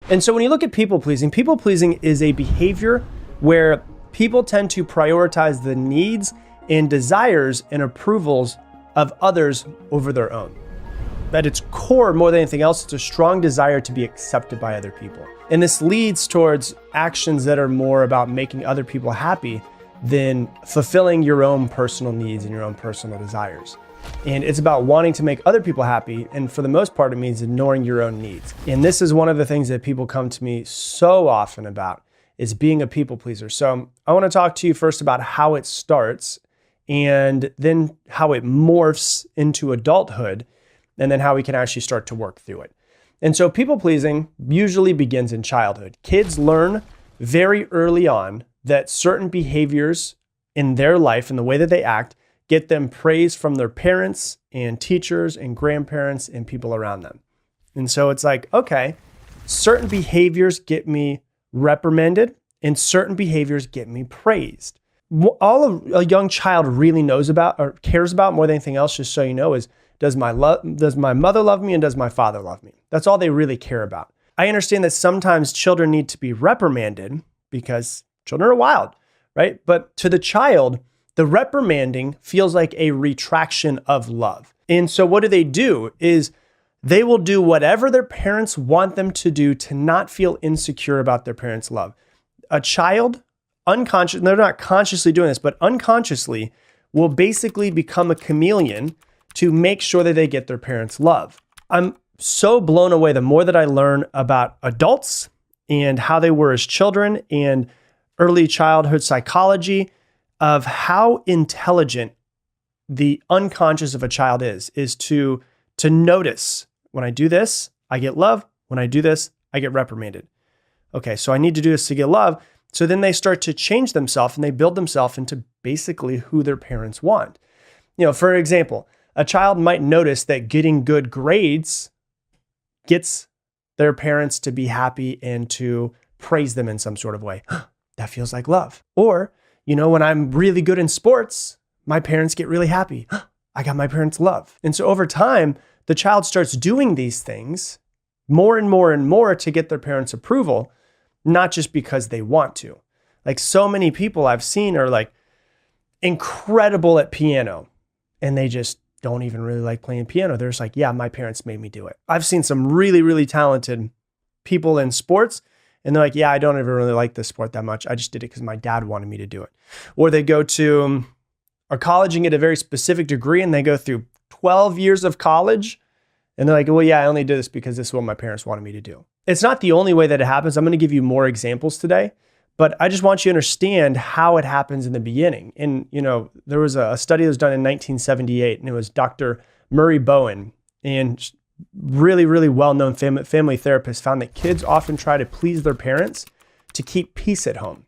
And so when you look at people pleasing is a behavior where people tend to prioritize the needs and desires and approvals of others over their own. At its core, more than anything else, it's a strong desire to be accepted by other people. And this leads towards actions that are more about making other people happy than fulfilling your own personal needs and your own personal desires. And it's about wanting to make other people happy. And for the most part, it means ignoring your own needs. And this is one of the things that people come to me so often about, is being a people pleaser. So I want to talk to you first about how it starts, and then how it morphs into adulthood, and then how we can actually start to work through it. And so people pleasing usually begins in childhood. Kids learn very early on that certain behaviors in their life and the way that they act get them praise from their parents and teachers and grandparents and people around them. And so it's like, okay, certain behaviors get me reprimanded and certain behaviors get me praised. All a young child really knows about or cares about more than anything else, just so you know, is does my mother love me and does my father love me? That's all they really care about. I understand that sometimes children need to be reprimanded because children are wild, right? But to the child, the reprimanding feels like a retraction of love. And so what do? Is they will do whatever their parents want them to do to not feel insecure about their parents' love. A child, unconscious, they're not consciously doing this, but unconsciously will basically become a chameleon to make sure that they get their parents' love. I'm so blown away the more that I learn about adults and how they were as children and early childhood psychology of how intelligent the unconscious of a child is to notice, when I do this, I get love. When I do this, I get reprimanded. Okay, so I need to do this to get love. So then they start to change themselves and they build themselves into basically who their parents want. For example, a child might notice that getting good grades gets their parents to be happy and to praise them in some sort of way. That feels like love. Or, when I'm really good in sports, my parents get really happy. I got my parents' love. And so over time, the child starts doing these things more and more and more to get their parents' approval, not just because they want to. Like so many people I've seen are like incredible at piano and they just don't even really like playing piano. They're just like, yeah, my parents made me do it. I've seen some really, really talented people in sports and they're like, yeah, I don't even really like this sport that much. I just did it because my dad wanted me to do it. Or they go to a college and get a very specific degree and they go through 12 years of college and they're like, well, yeah, I only did this because this is what my parents wanted me to do. It's not the only way that it happens. I'm going to give you more examples today, but I just want you to understand how it happens in the beginning. And, there was a study that was done in 1978 and it was Dr. Murray Bowen, and really, really well-known family therapist found that kids often try to please their parents to keep peace at home.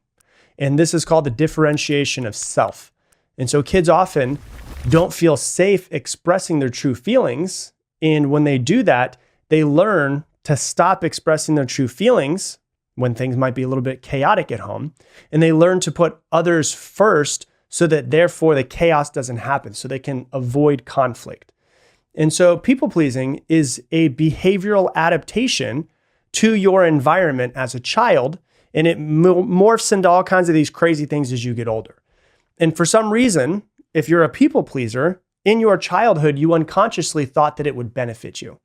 And this is called the differentiation of self. And so kids often don't feel safe expressing their true feelings. And when they do that, they learn to stop expressing their true feelings when things might be a little bit chaotic at home. And they learn to put others first so that therefore the chaos doesn't happen, so they can avoid conflict. And so people pleasing is a behavioral adaptation to your environment as a child, and it morphs into all kinds of these crazy things as you get older. And for some reason, if you're a people pleaser, in your childhood, you unconsciously thought that it would benefit you.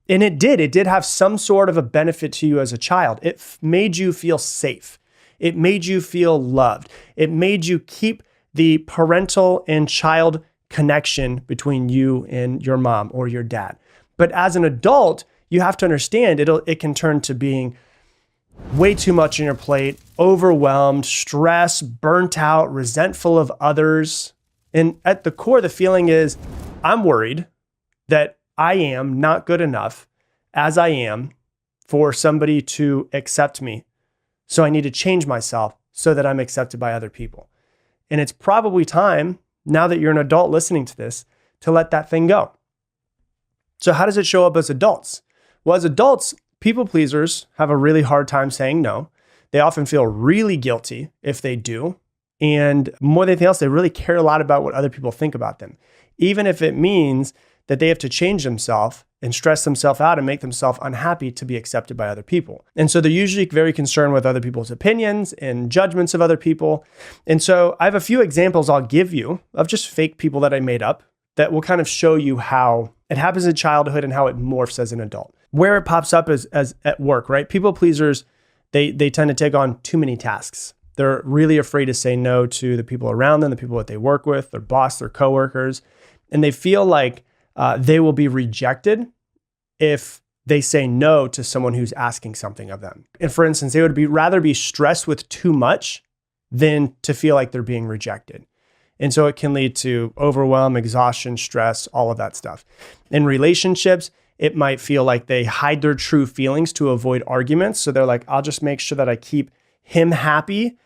And it did. It did have some sort of a benefit to you as a child. It made you feel safe. It made you feel loved. It made you keep the parental and child connection between you and your mom or your dad. But as an adult, you have to understand it can turn to being way too much on your plate, overwhelmed, stressed, burnt out, resentful of others. And at the core, the feeling is, I'm worried that I am not good enough as I am for somebody to accept me. So I need to change myself so that I'm accepted by other people. And it's probably time, now that you're an adult listening to this, to let that thing go. So how does it show up as adults? Well, as adults, people pleasers have a really hard time saying no. They often feel really guilty if they do. And more than anything else, they really care a lot about what other people think about them. Even if it means that they have to change themselves and stress themselves out and make themselves unhappy to be accepted by other people. And so they're usually very concerned with other people's opinions and judgments of other people. And so I have a few examples I'll give you of just fake people that I made up that will kind of show you how it happens in childhood and how it morphs as an adult. Where it pops up is as at work, right? People pleasers, they tend to take on too many tasks. They're really afraid to say no to the people around them, the people that they work with, their boss, their coworkers, and they feel like they will be rejected if they say no to someone who's asking something of them. And for instance, they would rather be stressed with too much than to feel like they're being rejected. And so it can lead to overwhelm, exhaustion, stress, all of that stuff. In relationships, it might feel like they hide their true feelings to avoid arguments. So they're like, I'll just make sure that I keep him happy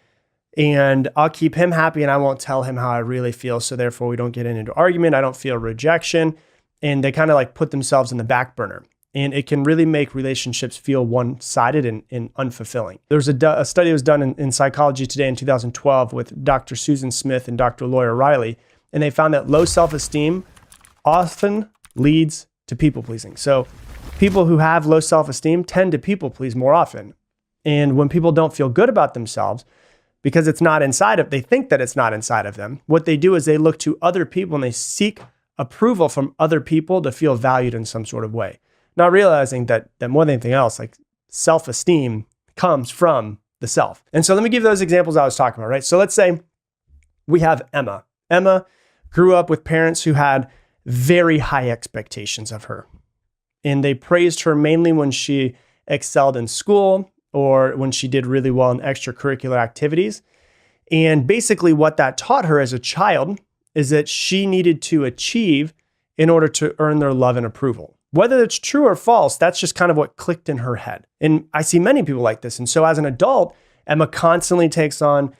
and I'll keep him happy and I won't tell him how I really feel. So therefore we don't get into argument. I don't feel rejection. And they kind of like put themselves in the back burner. And it can really make relationships feel one-sided and unfulfilling. There's a study that was done in Psychology Today in 2012 with Dr. Susan Smith and Dr. Laura Riley. And they found that low self-esteem often leads to people-pleasing. So people who have low self-esteem tend to people-please more often. And when people don't feel good about themselves, because it's not inside of, they think that it's not inside of them, what they do is they look to other people and they seek approval from other people to feel valued in some sort of way. Not realizing that more than anything else, like self-esteem comes from the self. And so let me give those examples I was talking about, right? So let's say we have Emma. Emma grew up with parents who had very high expectations of her. And they praised her mainly when she excelled in school or when she did really well in extracurricular activities. And basically what that taught her as a child is that she needed to achieve in order to earn their love and approval. Whether it's true or false, that's just kind of what clicked in her head. And I see many people like this. And so as an adult, Emma constantly takes on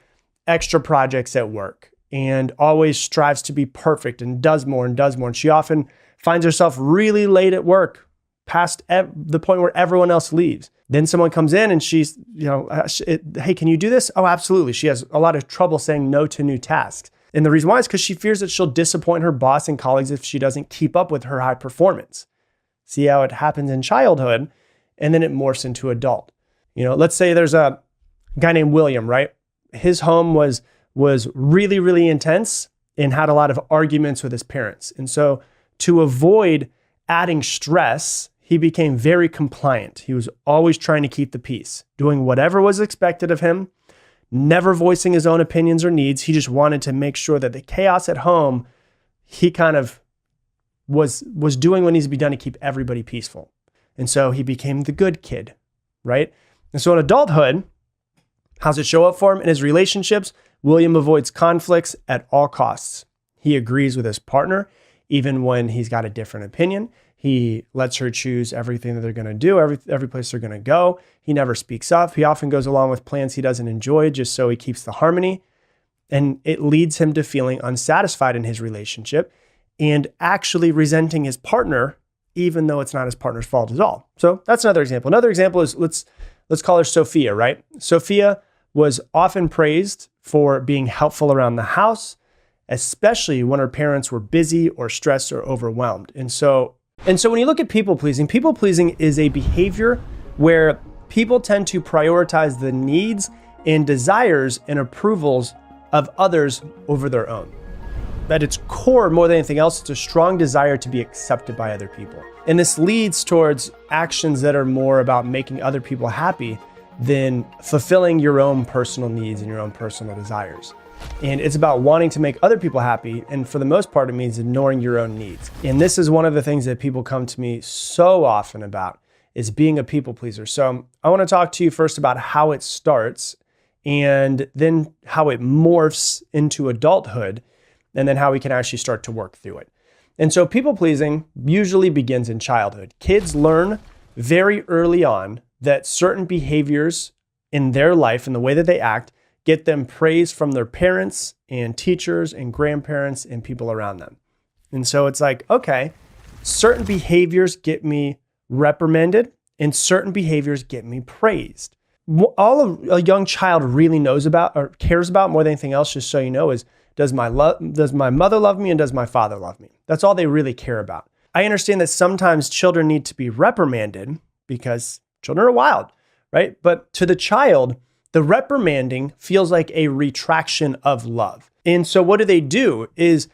extra projects at work and always strives to be perfect and does more and does more. And she often finds herself really late at work, past the point where everyone else leaves. Then someone comes in and she's, hey, can you do this? Oh, absolutely. She has a lot of trouble saying no to new tasks. And the reason why is because she fears that she'll disappoint her boss and colleagues if she doesn't keep up with her high performance. See how it happens in childhood, and then it morphs into adult. Let's say there's a guy named William, right? His home was really, really intense and had a lot of arguments with his parents. And so to avoid adding stress, he became very compliant. He was always trying to keep the peace, doing whatever was expected of him, never voicing his own opinions or needs. He just wanted to make sure that the chaos at home, he kind of was doing what needs to be done to keep everybody peaceful. And so he became the good kid, right? And so in adulthood, how's it show up for him? In his relationships, William avoids conflicts at all costs. He agrees with his partner, even when he's got a different opinion. He lets her choose everything that they're going to do, every place they're going to go. He never speaks up. He often goes along with plans he doesn't enjoy just so he keeps the harmony. And it leads him to feeling unsatisfied in his relationship and actually resenting his partner, even though it's not his partner's fault at all. So that's another example. Another example is, let's call her Sophia, right? Sophia was often praised for being helpful around the house, especially when her parents were busy or stressed or overwhelmed. And so when you look at people pleasing is a behavior where people tend to prioritize the needs and desires and approvals of others over their own. At its core, more than anything else, it's a strong desire to be accepted by other people. And this leads towards actions that are more about making other people happy than fulfilling your own personal needs and your own personal desires. And it's about wanting to make other people happy. And for the most part, it means ignoring your own needs. And this is one of the things that people come to me so often about, is being a people pleaser. So I want to talk to you first about how it starts and then how it morphs into adulthood, and then how we can actually start to work through it. And so people pleasing usually begins in childhood. Kids learn very early on that certain behaviors in their life and the way that they act get them praise from their parents and teachers and grandparents and people around them. And so it's like, okay, certain behaviors get me reprimanded and certain behaviors get me praised. All a young child really knows about or cares about more than anything else, just so you know, is does my mother love me and does my father love me? That's all they really care about. I understand that sometimes children need to be reprimanded because children are wild, right? But to the child, the reprimanding feels like a retraction of love. And so what do is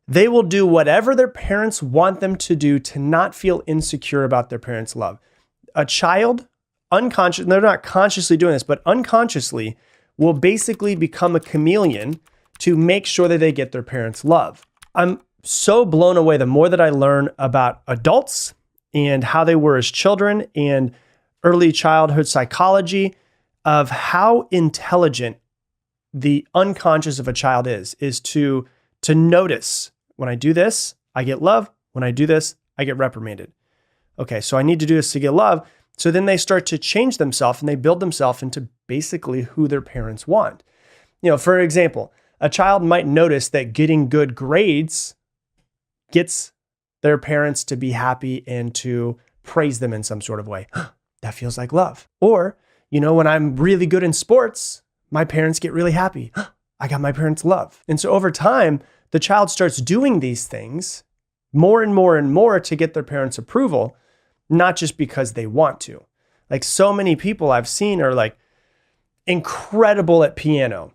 they will do whatever their parents want them to do to not feel insecure about their parents' love. A child, unconscious, they're not consciously doing this, but unconsciously will basically become a chameleon to make sure that they get their parents' love. I'm so blown away the more that I learn about adults and how they were as children and early childhood psychology of how intelligent the unconscious of a child is to notice, when I do this, I get love. When I do this, I get reprimanded. Okay, so I need to do this to get love. So then they start to change themselves and they build themselves into basically who their parents want. For example, a child might notice that getting good grades gets their parents to be happy and to praise them in some sort of way. That feels like love. Or, when I'm really good in sports, my parents get really happy. I got my parents' love. And so over time, the child starts doing these things more and more and more to get their parents' approval, not just because they want to. Like so many people I've seen are like incredible at piano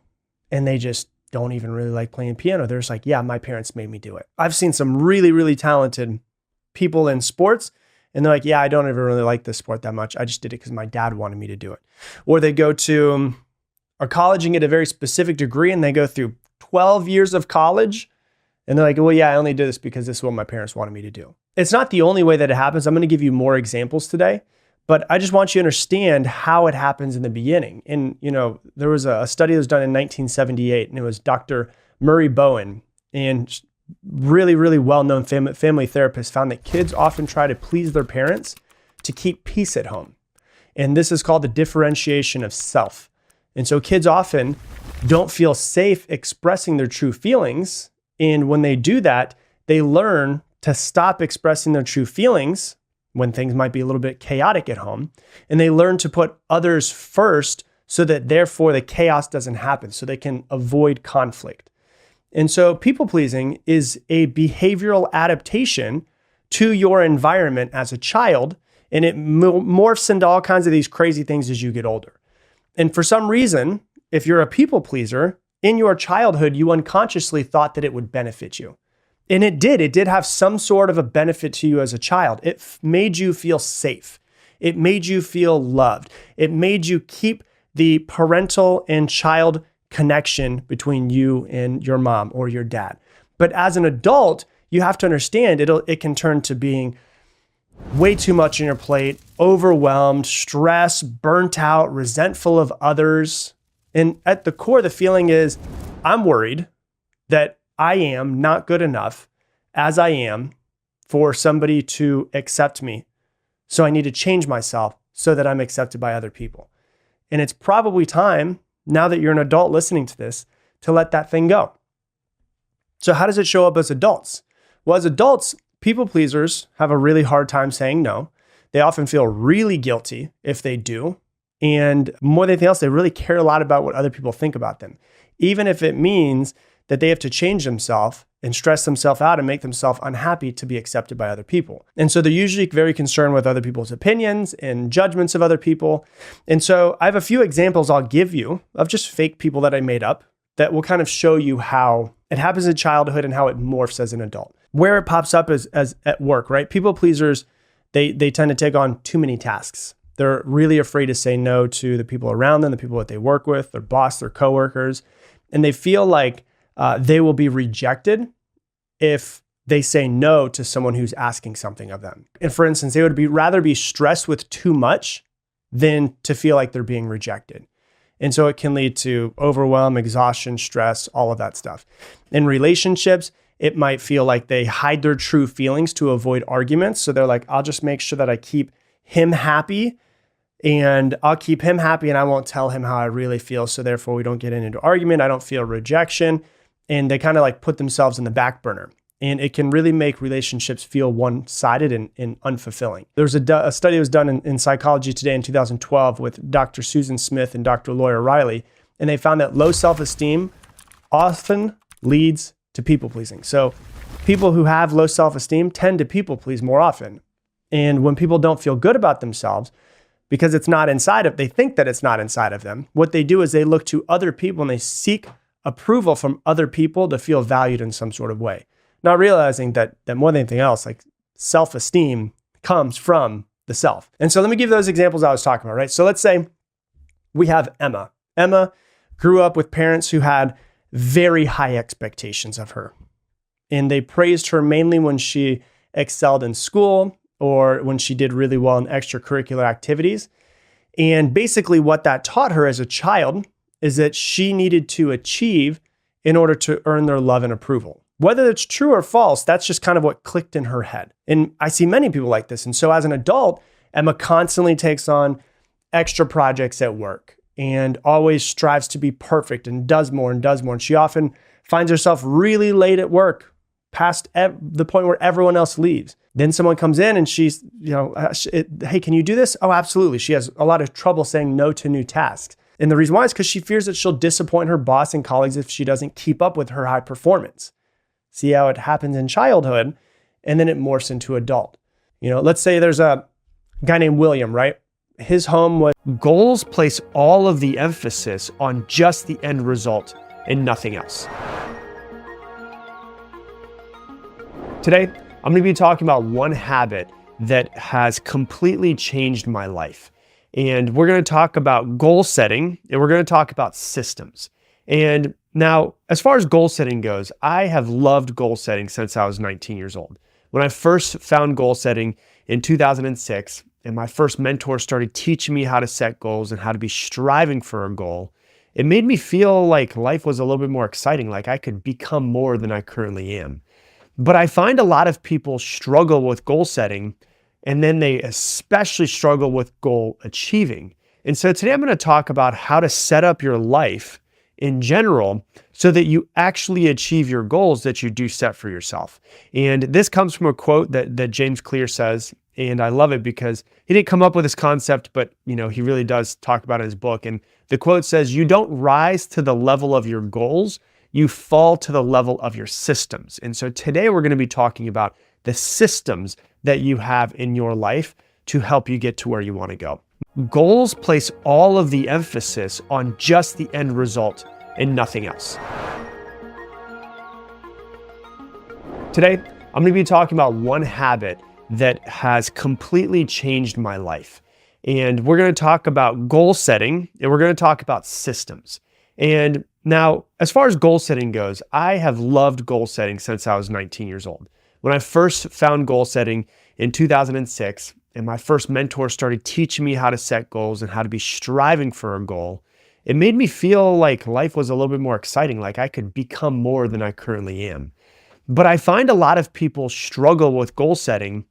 and they just don't even really like playing piano. They're just like, yeah, my parents made me do it. I've seen some really, really talented people in sports and they're like, yeah, I don't even really like this sport that much. I just did it because my dad wanted me to do it. Or they go to a college and get a very specific degree and they go through 12 years of college and they're like, well, yeah, I only did this because this is what my parents wanted me to do. It's not the only way that it happens. I'm going to give you more examples today, but I just want you to understand how it happens in the beginning. And, there was a study that was done in 1978 and it was Dr. Murray Bowen, and really, really well-known family therapist found that kids often try to please their parents to keep peace at home. And this is called the differentiation of self. And so kids often don't feel safe expressing their true feelings. And when they do that, they learn to stop expressing their true feelings when things might be a little bit chaotic at home. And they learn to put others first so that therefore the chaos doesn't happen, so they can avoid conflict. And so people pleasing is a behavioral adaptation to your environment as a child. And it morphs into all kinds of these crazy things as you get older. And for some reason, if you're a people pleaser, in your childhood, you unconsciously thought that it would benefit you. And it did. It did have some sort of a benefit to you as a child. It made you feel safe. It made you feel loved. It made you keep the parental and child connection between you and your mom or your dad. But as an adult, you have to understand it can turn to being way too much on your plate, overwhelmed, stressed, burnt out, resentful of others. And at the core, the feeling is, I'm worried that I am not good enough as I am for somebody to accept me. So I need to change myself so that I'm accepted by other people. And it's probably time, now that you're an adult listening to this, to let that thing go. So how does it show up as adults? Well, as adults, people pleasers have a really hard time saying no. They often feel really guilty if they do. And more than anything else, they really care a lot about what other people think about them, even if it means that they have to change themselves and stress themselves out and make themselves unhappy to be accepted by other people. And so they're usually very concerned with other people's opinions and judgments of other people. And so I have a few examples I'll give you of just fake people that I made up that will kind of show you how it happens in childhood and how it morphs as an adult. Where it pops up is as at work, right? People pleasers, they tend to take on too many tasks. They're really afraid to say no to the people around them, the people that they work with, their boss, their coworkers. And they feel like they will be rejected if they say no to someone who's asking something of them. And for instance, they would rather be stressed with too much than to feel like they're being rejected. And so it can lead to overwhelm, exhaustion, stress, all of that stuff. In relationships, it might feel like they hide their true feelings to avoid arguments. So they're like, I'll just make sure that I keep him happy and I'll keep him happy and I won't tell him how I really feel. So therefore we don't get into argument. I don't feel rejection. And they kind of like put themselves in the back burner. And it can really make relationships feel one-sided and unfulfilling. There's a study that was done in Psychology Today in 2012 with Dr. Susan Smith and Dr. Lawyer Riley. And they found that low self-esteem often leads to people pleasing. So People who have low self-esteem tend to people please more often. And when people don't feel good about themselves, because it's not inside of, they think that it's not inside of them, what they do is they look to other people and they seek approval from other people to feel valued in some sort of way. Not realizing that more than anything else, like self-esteem comes from the self. And so let me give those examples I was talking about, right? So let's say we have Emma. Emma grew up with parents who had very high expectations of her. And they praised her mainly when she excelled in school or when she did really well in extracurricular activities. And basically what that taught her as a child is that she needed to achieve in order to earn their love and approval. Whether it's true or false, that's just kind of what clicked in her head. And I see many people like this. And so as an adult, Emma constantly takes on extra projects at work and always strives to be perfect and does more and does more. And she often finds herself really late at work, past the point where everyone else leaves. Then someone comes in and she's, hey, can you do this? Oh, absolutely. She has a lot of trouble saying no to new tasks. And the reason why is because she fears that she'll disappoint her boss and colleagues if she doesn't keep up with her high performance. See how it happens in childhood and then it morphs into adult. Let's say there's a guy named William, right? His home was goals place all of the emphasis on just the end result and nothing else. Today, I'm going to be talking about one habit that has completely changed my life. And we're going to talk about goal setting and we're going to talk about systems. And now, as far as goal setting goes, I have loved goal setting since I was 19 years old. When I first found goal setting in 2006, and my first mentor started teaching me how to set goals and how to be striving for a goal, it made me feel like life was a little bit more exciting, like I could become more than I currently am. But I find a lot of people struggle with goal setting, and then they especially struggle with goal achieving. And so today I'm going to talk about how to set up your life in general so that you actually achieve your goals that you do set for yourself. And this comes from a quote that James Clear says, and I love it because he didn't come up with this concept, but he really does talk about it in his book. And the quote says, "You don't rise to the level of your goals, you fall to the level of your systems." And so today we're going to be talking about the systems that you have in your life to help you get to where you want to go. Goals place all of the emphasis on just the end result and nothing else. Today, I'm going to be talking about one habit that has completely changed my life. And we're going to talk about goal setting and we're going to talk about systems. And now, as far as goal setting goes, I have loved goal setting since I was 19 years old. When I first found goal setting in 2006, and my first mentor started teaching me how to set goals and how to be striving for a goal, it made me feel like life was a little bit more exciting, like I could become more than I currently am. But I find a lot of people struggle with goal setting,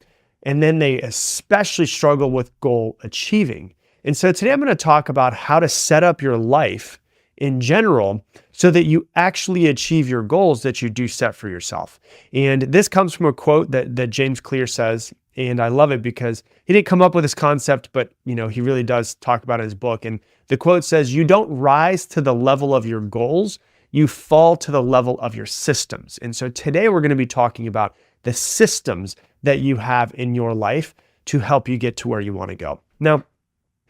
and then they especially struggle with goal achieving. And so today I'm going to talk about how to set up your life in general so that you actually achieve your goals that you do set for yourself. And this comes from a quote that James Clear says, and I love it because he didn't come up with this concept, but he really does talk about it in his book. And the quote says, "You don't rise to the level of your goals, you fall to the level of your systems." And so today we're going to be talking about the systems that you have in your life to help you get to where you want to go. Now,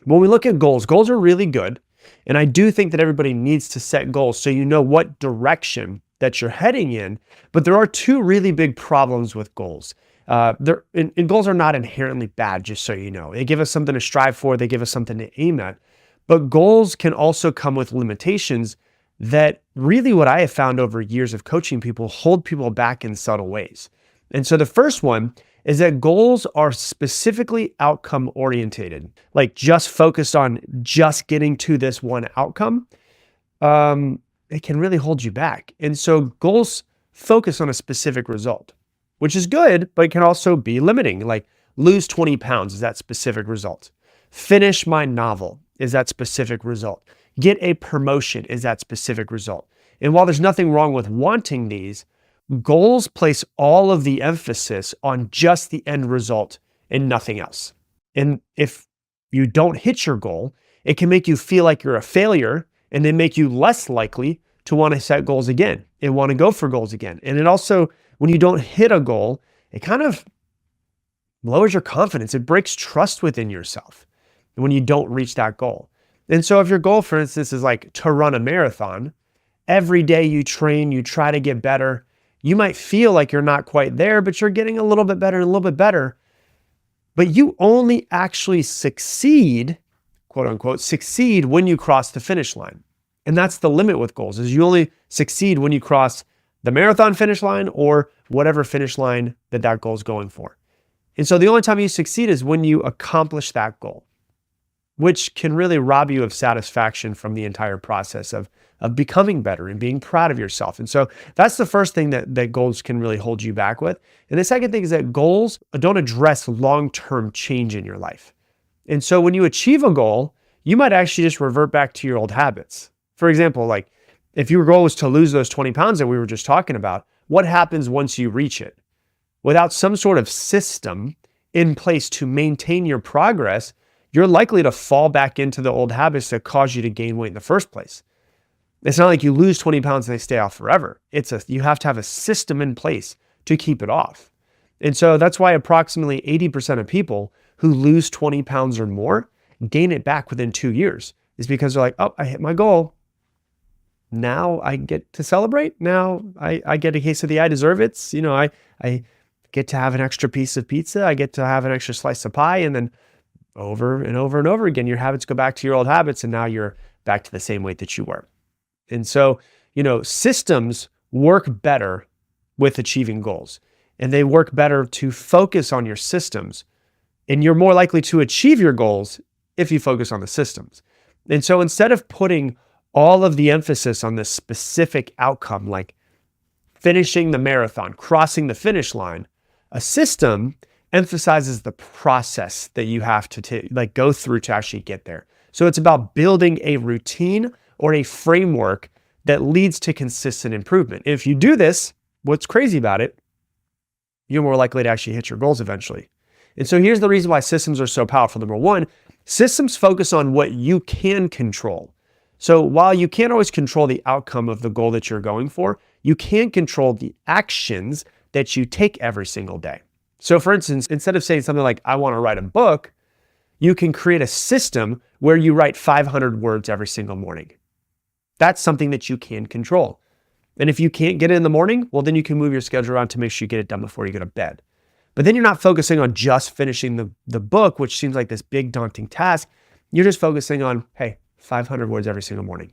when we look at goals, goals are really good. And I do think that everybody needs to set goals so you know what direction that you're heading in. But there are two really big problems with goals. Goals are not inherently bad, just so you know. They give us something to strive for. They give us something to aim at. But goals can also come with limitations that really, what I have found over years of coaching people, hold people back in subtle ways. And so the first one is that goals are specifically outcome orientated, like just focused on just getting to this one outcome. It can really hold you back. And so goals focus on a specific result, which is good, but it can also be limiting. Like lose 20 pounds is that specific result. Finish my novel is that specific result. Get a promotion is that specific result. And while there's nothing wrong with wanting these, goals place all of the emphasis on just the end result and nothing else. And if you don't hit your goal, it can make you feel like you're a failure and then make you less likely to want to set goals again and want to go for goals again. And it also, when you don't hit a goal, it kind of lowers your confidence. It breaks trust within yourself when you don't reach that goal. And so if your goal, for instance, is like to run a marathon, every day you train, you try to get better, you might feel like you're not quite there, but you're getting a little bit better and a little bit better. But you only actually succeed, quote unquote, succeed when you cross the finish line. And that's the limit with goals, is you only succeed when you cross the marathon finish line or whatever finish line that goal is going for. And so the only time you succeed is when you accomplish that goal, which can really rob you of satisfaction from the entire process of becoming better and being proud of yourself. And so that's the first thing that goals can really hold you back with. And the second thing is that goals don't address long-term change in your life. And so when you achieve a goal, you might actually just revert back to your old habits. For example, like if your goal was to lose those 20 pounds that we were just talking about, what happens once you reach it? Without some sort of system in place to maintain your progress, you're likely to fall back into the old habits that caused you to gain weight in the first place. It's not like you lose 20 pounds and they stay off forever. You have to have a system in place to keep it off. And so that's why approximately 80% of people who lose 20 pounds or more gain it back within 2 years. Is because they're like, oh, I hit my goal. Now I get to celebrate. Now I get a quesadilla. I deserve it. I get to have an extra piece of pizza. I get to have an extra slice of pie. And then over and over and over again, your habits go back to your old habits. And now you're back to the same weight that you were. And so, systems work better with achieving goals, and they work better to focus on your systems. And you're more likely to achieve your goals if you focus on the systems. And so instead of putting all of the emphasis on this specific outcome, like finishing the marathon, crossing the finish line, a system emphasizes the process that you have to go through to actually get there. So it's about building a routine or a framework that leads to consistent improvement. If you do this, what's crazy about it, you're more likely to actually hit your goals eventually. And so here's the reason why systems are so powerful. Number one, systems focus on what you can control. So while you can't always control the outcome of the goal that you're going for, you can control the actions that you take every single day. So for instance, instead of saying something like, I want to write a book, you can create a system where you write 500 words every single morning. That's something that you can control. And if you can't get it in the morning, well, then you can move your schedule around to make sure you get it done before you go to bed. But then you're not focusing on just finishing the book, which seems like this big daunting task. You're just focusing on, hey, 500 words every single morning.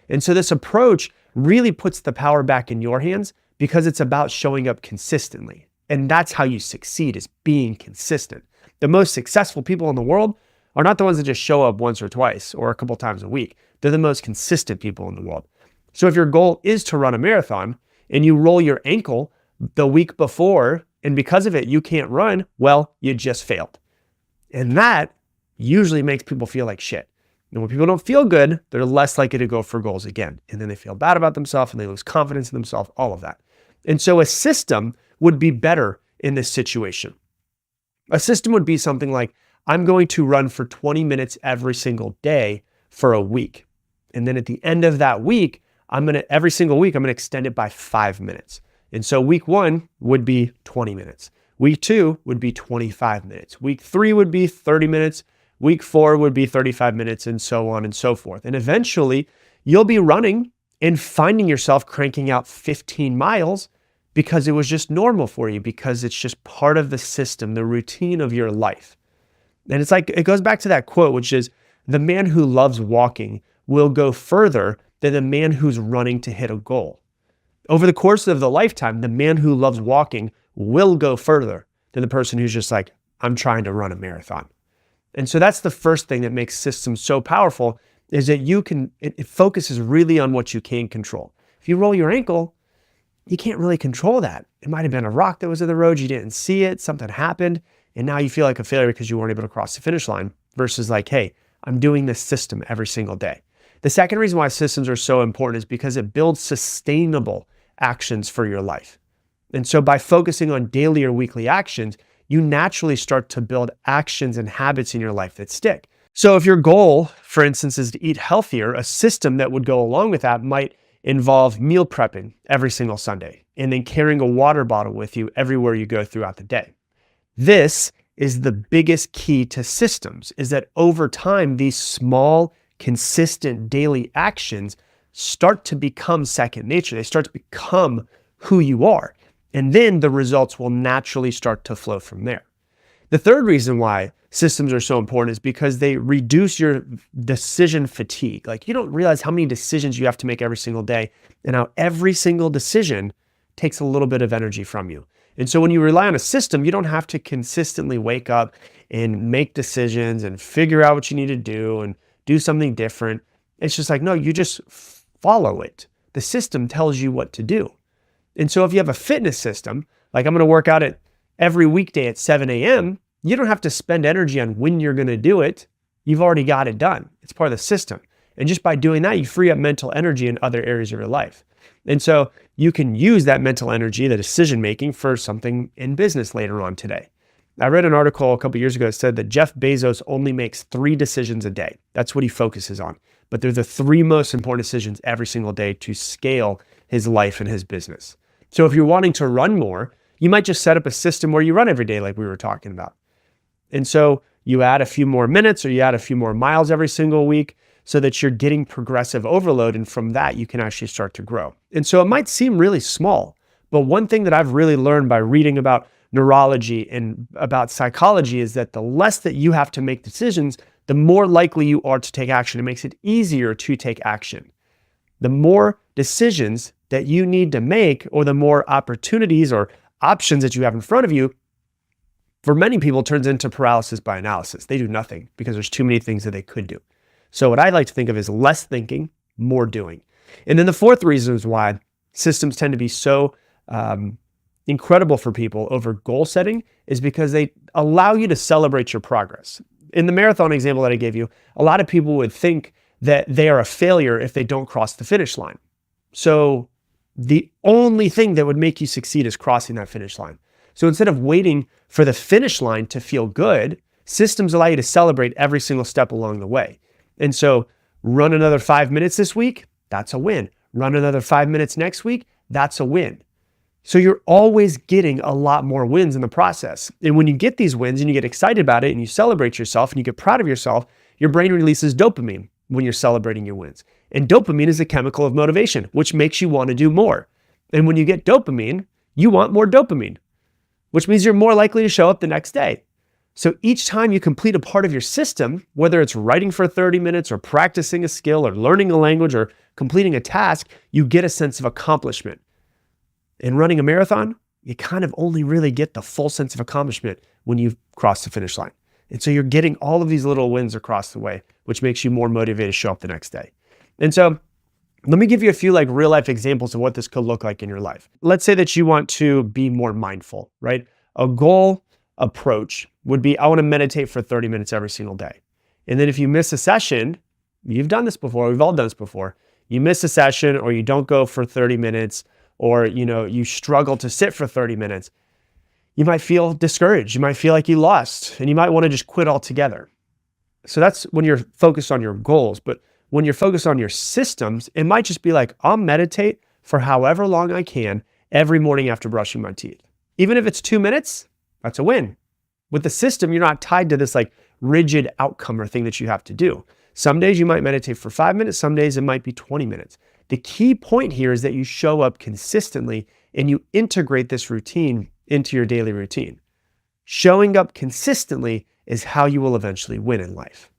And so this approach really puts the power back in your hands because it's about showing up consistently. And that's how you succeed, is being consistent. The most successful people in the world are not the ones that just show up once or twice or a couple times a week. They're the most consistent people in the world. So if your goal is to run a marathon and you roll your ankle the week before, and because of it, you can't run, well, you just failed. And that usually makes people feel like shit. And when people don't feel good, they're less likely to go for goals again. And then they feel bad about themselves and they lose confidence in themselves, all of that. And so a system would be better in this situation. A system would be something like, I'm going to run for 20 minutes every single day for a week. And then at the end of that week, every single week, I'm going to extend it by 5 minutes. And so week 1 would be 20 minutes. Week 2 would be 25 minutes. Week 3 would be 30 minutes. Week 4 would be 35 minutes, and so on and so forth. And eventually, you'll be running and finding yourself cranking out 15 miles because it was just normal for you, because it's just part of the system, the routine of your life. And it's like, it goes back to that quote, which is, the man who loves walking will go further than the man who's running to hit a goal. Over the course of the lifetime, the man who loves walking will go further than the person who's just like, I'm trying to run a marathon. And so that's the first thing that makes systems so powerful, is that it focuses really on what you can control. If you roll your ankle, you can't really control that. It might have been a rock that was in the road, you didn't see it, something happened, and now you feel like a failure because you weren't able to cross the finish line, versus like, hey, I'm doing this system every single day. The second reason why systems are so important is because it builds sustainable actions for your life. And so by focusing on daily or weekly actions, you naturally start to build actions and habits in your life that stick. So if your goal, for instance, is to eat healthier, a system that would go along with that might involve meal prepping every single Sunday and then carrying a water bottle with you everywhere you go throughout the day. This is the biggest key to systems, is that over time, these small, consistent daily actions start to become second nature. They start to become who you are. And then the results will naturally start to flow from there. The third reason why systems are so important is because they reduce your decision fatigue. Like, you don't realize how many decisions you have to make every single day and how every single decision takes a little bit of energy from you. And so when you rely on a system, you don't have to consistently wake up and make decisions and figure out what you need to do and do something different. It's just like, no, you just follow it. The system tells you what to do. And so if you have a fitness system, like I'm going to work out at every weekday at 7 a.m., you don't have to spend energy on when you're going to do it. You've already got it done. It's part of the system. And just by doing that, you free up mental energy in other areas of your life. And so you can use that mental energy, the decision making, for something in business later on today. I read an article a couple of years ago that said that Jeff Bezos only makes 3 decisions a day. That's what he focuses on. But they're the 3 most important decisions every single day to scale his life and his business. So if you're wanting to run more, you might just set up a system where you run every day like we were talking about. And so you add a few more minutes or you add a few more miles every single week so that you're getting progressive overload. And from that, you can actually start to grow. And so it might seem really small, but one thing that I've really learned by reading about neurology and about psychology is that the less that you have to make decisions, the more likely you are to take action. It makes it easier to take action. The more decisions that you need to make, or the more opportunities or options that you have in front of you, for many people turns into paralysis by analysis. They do nothing because there's too many things that they could do. So what I like to think of is less thinking, more doing. And then the fourth reason is why systems tend to be so incredible for people over goal setting is because they allow you to celebrate your progress. In the marathon example that I gave you, a lot of people would think that they are a failure if they don't cross the finish line. So the only thing that would make you succeed is crossing that finish line. So instead of waiting for the finish line to feel good, systems allow you to celebrate every single step along the way. And so run another 5 minutes this week, that's a win. Run another 5 minutes next week, that's a win. So you're always getting a lot more wins in the process. And when you get these wins and you get excited about it and you celebrate yourself and you get proud of yourself, your brain releases dopamine when you're celebrating your wins. And dopamine is a chemical of motivation, which makes you want to do more. And when you get dopamine, you want more dopamine, which means you're more likely to show up the next day. So each time you complete a part of your system, whether it's writing for 30 minutes or practicing a skill or learning a language or completing a task, you get a sense of accomplishment. In running a marathon, you kind of only really get the full sense of accomplishment when you cross the finish line. And so you're getting all of these little wins across the way, which makes you more motivated to show up the next day. And so let me give you a few real life examples of what this could look like in your life. Let's say that you want to be more mindful, right? A goal approach would be, I want to meditate for 30 minutes every single day. And then if you miss a session, you've done this before, we've all done this before. You miss a session or you don't go for 30 minutes or you struggle to sit for 30 minutes. You might feel discouraged. You might feel like you lost and you might want to just quit altogether. So that's when you're focused on your goals. But when you're focused on your systems, it might just be like, I'll meditate for however long I can every morning after brushing my teeth. Even if it's 2 minutes, that's a win. With the system, you're not tied to this rigid outcome or thing that you have to do. Some days you might meditate for 5 minutes. Some days it might be 20 minutes. The key point here is that you show up consistently and you integrate this routine into your daily routine. Showing up consistently is how you will eventually win in life.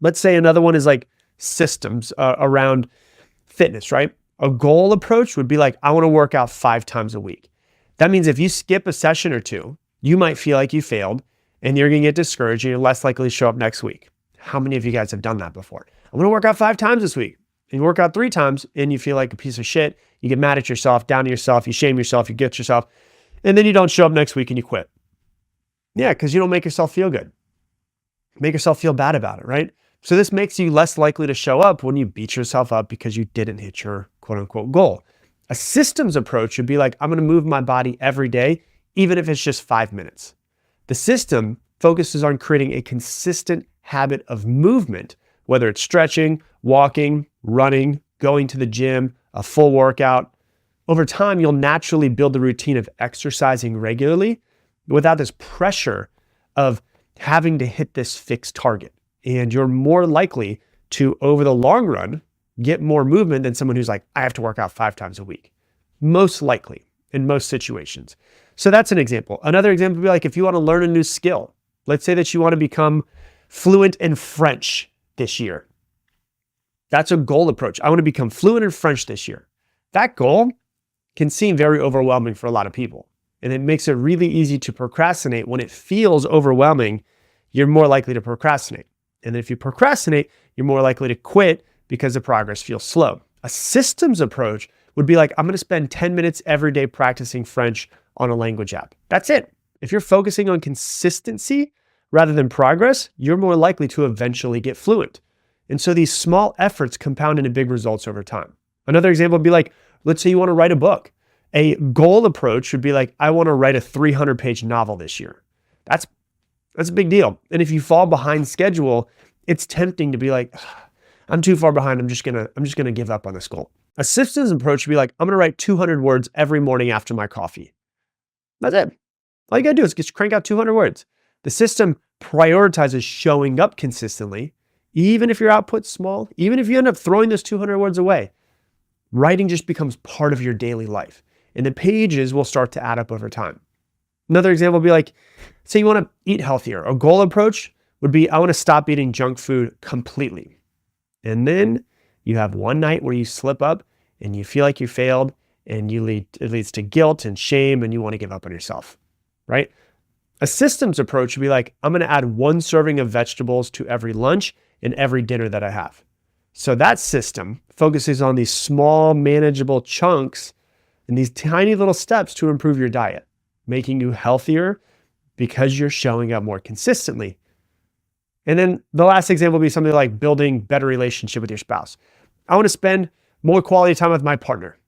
Let's say another one is systems around fitness, right? A goal approach would be I want to work out 5 times a week. That means if you skip a session or two, you might feel like you failed and you're going to get discouraged and you're less likely to show up next week. How many of you guys have done that before? I'm going to work out 5 times this week. And you work out 3 times and you feel like a piece of shit. You get mad at yourself, down to yourself, you shame yourself, you guilt yourself, and then you don't show up next week and you quit. Yeah, because you don't make yourself feel good. Make yourself feel bad about it, right? So this makes you less likely to show up when you beat yourself up because you didn't hit your quote unquote goal. A systems approach would be I'm going to move my body every day, even if it's just 5 minutes. The system focuses on creating a consistent habit of movement, whether it's stretching, walking, running, going to the gym, a full workout. Over time, you'll naturally build the routine of exercising regularly without this pressure of having to hit this fixed target. And you're more likely to, over the long run, get more movement than someone who's like, I have to work out 5 times a week. Most likely in most situations. So that's an example. Another example would be like if you want to learn a new skill. Let's say that you want to become fluent in French this year. That's a goal approach. I want to become fluent in French this year. That goal can seem very overwhelming for a lot of people. And it makes it really easy to procrastinate. When it feels overwhelming, you're more likely to procrastinate. And if you procrastinate, you're more likely to quit because the progress feels slow. A systems approach would be like, I'm going to spend 10 minutes every day practicing French on a language app. That's it. If you're focusing on consistency rather than progress, you're more likely to eventually get fluent. And so these small efforts compound into big results over time. Another example would be like, let's say you want to write a book. A goal approach would be like, I want to write a 300-page novel this year. That's a big deal. And if you fall behind schedule, it's tempting to be like, I'm too far behind. I'm just gonna give up on this goal. A systems approach would be like, I'm gonna write 200 words every morning after my coffee. That's it. All you gotta do is just crank out 200 words. The system prioritizes showing up consistently, even if your output's small, even if you end up throwing those 200 words away. Writing just becomes part of your daily life, and the pages will start to add up over time. Another example would be like, say you want to eat healthier. A goal approach would be, I want to stop eating junk food completely. And then you have one night where you slip up and you feel like you failed, and it leads to guilt and shame, and you want to give up on yourself, right? A systems approach would be like, I'm going to add 1 serving of vegetables to every lunch and every dinner that I have. So that system focuses on these small, manageable chunks and these tiny little steps to improve your diet, making you healthier because you're showing up more consistently. And then the last example would be something like building better relationship with your spouse. I want to spend more quality time with my partner.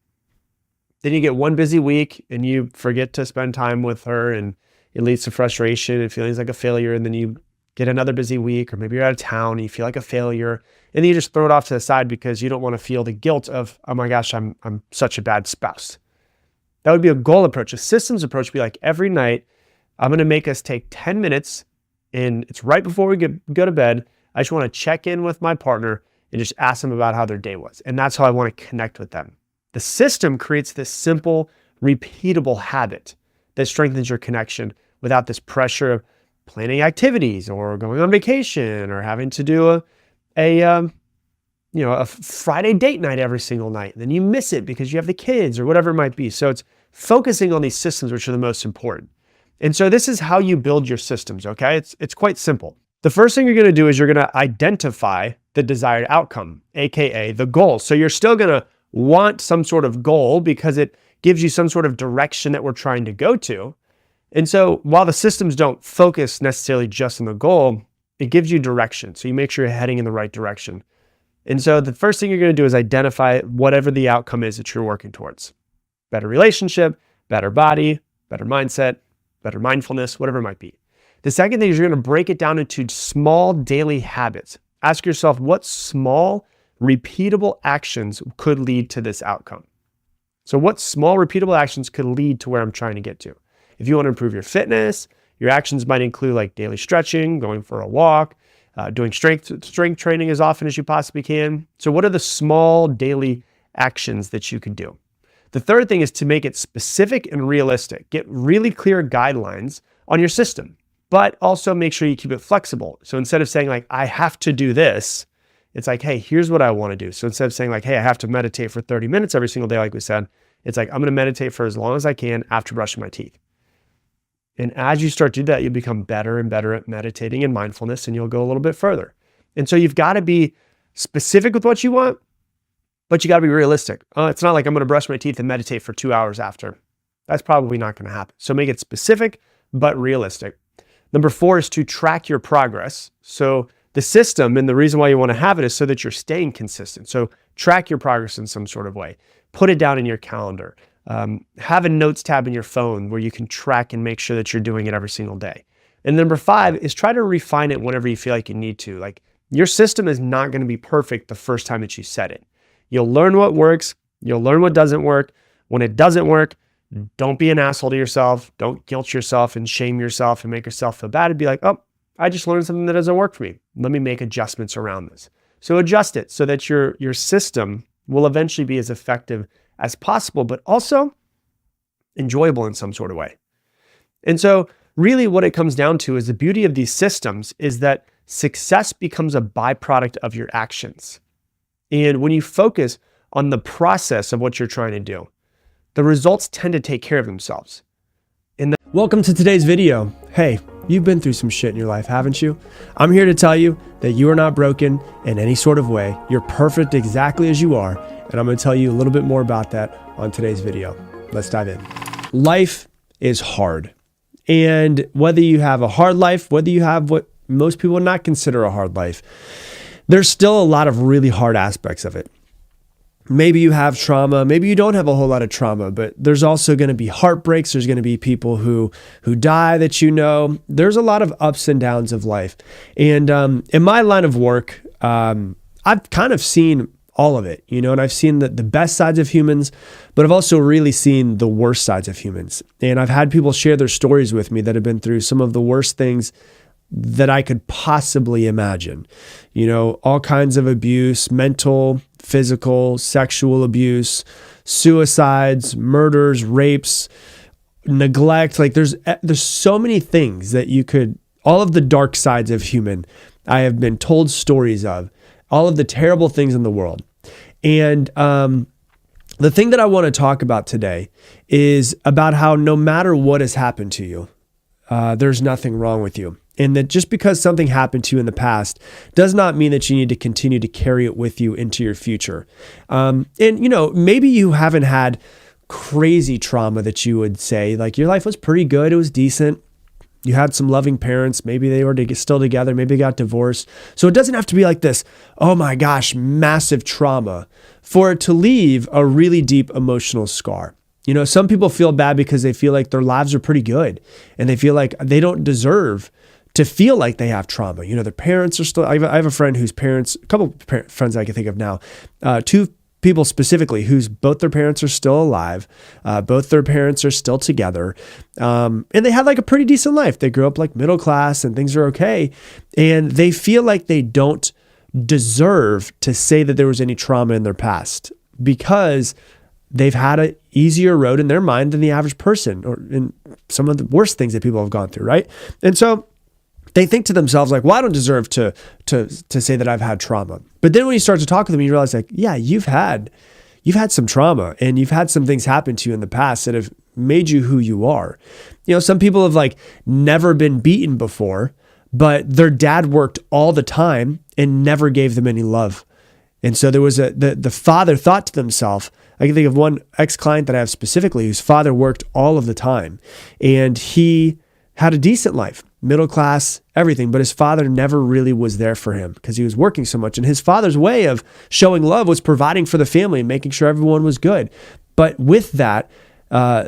Then you get one busy week and you forget to spend time with her, and it leads to frustration and feelings like a failure. And then you get another busy week, or maybe you're out of town and you feel like a failure, and then you just throw it off to the side because you don't want to feel the guilt of, oh my gosh, I'm such a bad spouse. That would be a goal approach. A systems approach would be like, every night, I'm going to make us take 10 minutes, and it's right before we go to bed. I just want to check in with my partner and just ask them about how their day was. And that's how I want to connect with them. The system creates this simple, repeatable habit that strengthens your connection without this pressure of planning activities or going on vacation or having to do a Friday date night every single night. And then you miss it because you have the kids or whatever it might be. So it's focusing on these systems which are the most important. And so this is how you build your systems, okay? It's quite simple. The first thing you're going to do is you're going to identify the desired outcome, AKA the goal. So you're still going to want some sort of goal because it gives you some sort of direction that we're trying to go to. And so while the systems don't focus necessarily just on the goal, it gives you direction. So you make sure you're heading in the right direction. And so the first thing you're going to do is identify whatever the outcome is that you're working towards. Better relationship, better body, better mindset, better mindfulness, whatever it might be. The second thing is you're going to break it down into small daily habits. Ask yourself, what small, repeatable actions could lead to this outcome? So what small, repeatable actions could lead to where I'm trying to get to? If you want to improve your fitness, your actions might include like daily stretching, going for a walk, doing strength training as often as you possibly can. So what are the small daily actions that you can do? The third thing is to make it specific and realistic. Get really clear guidelines on your system, but also make sure you keep it flexible. So instead of saying like, I have to do this, it's like, hey, here's what I want to do. So instead of saying like, hey, I have to meditate for 30 minutes every single day, like we said, it's like, I'm going to meditate for as long as I can after brushing my teeth. And as you start to do that, you become better and better at meditating and mindfulness, and you'll go a little bit further. And so you've got to be specific with what you want, but you got to be realistic. It's not like I'm going to brush my teeth and meditate for 2 hours after. That's probably not going to happen. So make it specific, but realistic. Number 4 is to track your progress. So the system, and the reason why you want to have it is so that you're staying consistent. So track your progress in some sort of way. Put it down in your calendar. Have a notes tab in your phone where you can track and make sure that you're doing it every single day. And number 5 is try to refine it whenever you feel like you need to. Like, your system is not going to be perfect the first time that you set it. You'll learn what works. You'll learn what doesn't work. When it doesn't work, don't be an asshole to yourself. Don't guilt yourself and shame yourself and make yourself feel bad. And be like, oh, I just learned something that doesn't work for me. Let me make adjustments around this. So adjust it so that your system will eventually be as effective as possible, but also enjoyable in some sort of way. And so really what it comes down to is the beauty of these systems is that success becomes a byproduct of your actions. And when you focus on the process of what you're trying to do, the results tend to take care of themselves. Welcome to today's video. Hey, you've been through some shit in your life, haven't you? I'm here to tell you that you are not broken in any sort of way. You're perfect exactly as you are. And I'm going to tell you a little bit more about that on today's video. Let's dive in. Life is hard. And whether you have a hard life, whether you have what most people would not consider a hard life, there's still a lot of really hard aspects of it. Maybe you have trauma, maybe you don't have a whole lot of trauma, but there's also going to be heartbreaks. There's going to be people who die that you know. There's a lot of ups and downs of life. And in my line of work, I've kind of seen all of it, and I've seen the best sides of humans, but I've also really seen the worst sides of humans. And I've had people share their stories with me that have been through some of the worst things that I could possibly imagine. All kinds of abuse, mental, physical, sexual abuse, suicides, murders, rapes, neglect. Like there's so many things that you could, all of the dark sides of human, I have been told stories of, all of the terrible things in the world. And the thing that I want to talk about today is about how no matter what has happened to you, there's nothing wrong with you. And that just because something happened to you in the past does not mean that you need to continue to carry it with you into your future. And maybe you haven't had crazy trauma that you would say, like your life was pretty good, it was decent. You had some loving parents, maybe they were still together, maybe they got divorced. So it doesn't have to be like this, oh my gosh, massive trauma for it to leave a really deep emotional scar. Some people feel bad because they feel like their lives are pretty good and they feel like they don't deserve to feel like they have trauma. Their parents are still, I have a friend whose parents, a couple of friends I can think of now, two people specifically whose both their parents are still alive, both their parents are still together, and they had like a pretty decent life. They grew up like middle class and things are okay. And they feel like they don't deserve to say that there was any trauma in their past because they've had an easier road in their mind than the average person, or in some of the worst things that people have gone through, right? And so they think to themselves like, well, I don't deserve to say that I've had trauma. But then when you start to talk with them, you realize like, yeah, you've had some trauma and you've had some things happen to you in the past that have made you who you are. Some people have like never been beaten before, but their dad worked all the time and never gave them any love. And so there was the father thought to themselves, I can think of one ex-client that I have specifically whose father worked all of the time and he had a decent life, middle class, everything, but his father never really was there for him because he was working so much. And his father's way of showing love was providing for the family and making sure everyone was good. But with that,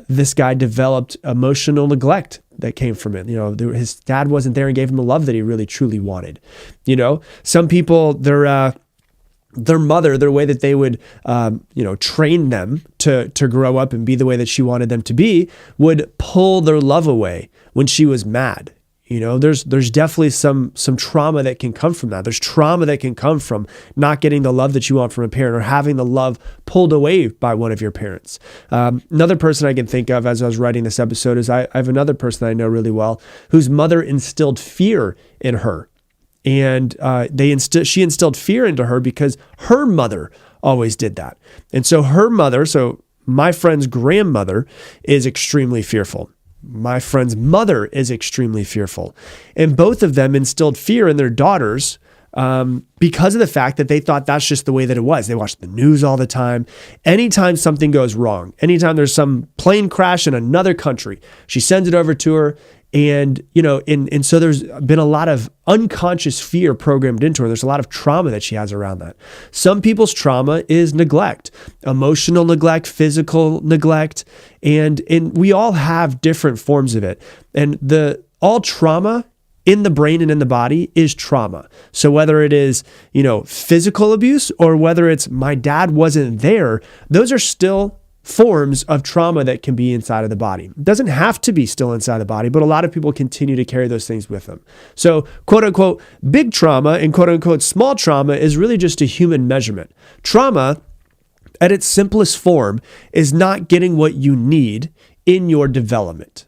this guy developed emotional neglect that came from it. His dad wasn't there and gave him the love that he really truly wanted. Some people, their mother, their way that they would, train them to grow up and be the way that she wanted them to be would pull their love away when she was mad. There's definitely some trauma that can come from that. There's trauma that can come from not getting the love that you want from a parent or having the love pulled away by one of your parents. Another person I can think of as I was writing this episode is I have another person that I know really well whose mother instilled fear in her. And she instilled fear into her because her mother always did that. And so her mother, so my friend's grandmother is extremely fearful. My friend's mother is extremely fearful. And both of them instilled fear in their daughters because of the fact that they thought that's just the way that it was. They watched the news all the time. Anytime something goes wrong, anytime there's some plane crash in another country, she sends it over to her. And, and so there's been a lot of unconscious fear programmed into her. There's a lot of trauma that she has around that. Some people's trauma is neglect, emotional neglect, physical neglect, and we all have different forms of it. And all trauma in the brain and in the body is trauma. So whether it is, physical abuse or whether it's my dad wasn't there, those are still forms of trauma that can be inside of the body. It doesn't have to be still inside the body, but a lot of people continue to carry those things with them. So quote unquote, big trauma and quote unquote, small trauma is really just a human measurement. Trauma at its simplest form is not getting what you need in your development.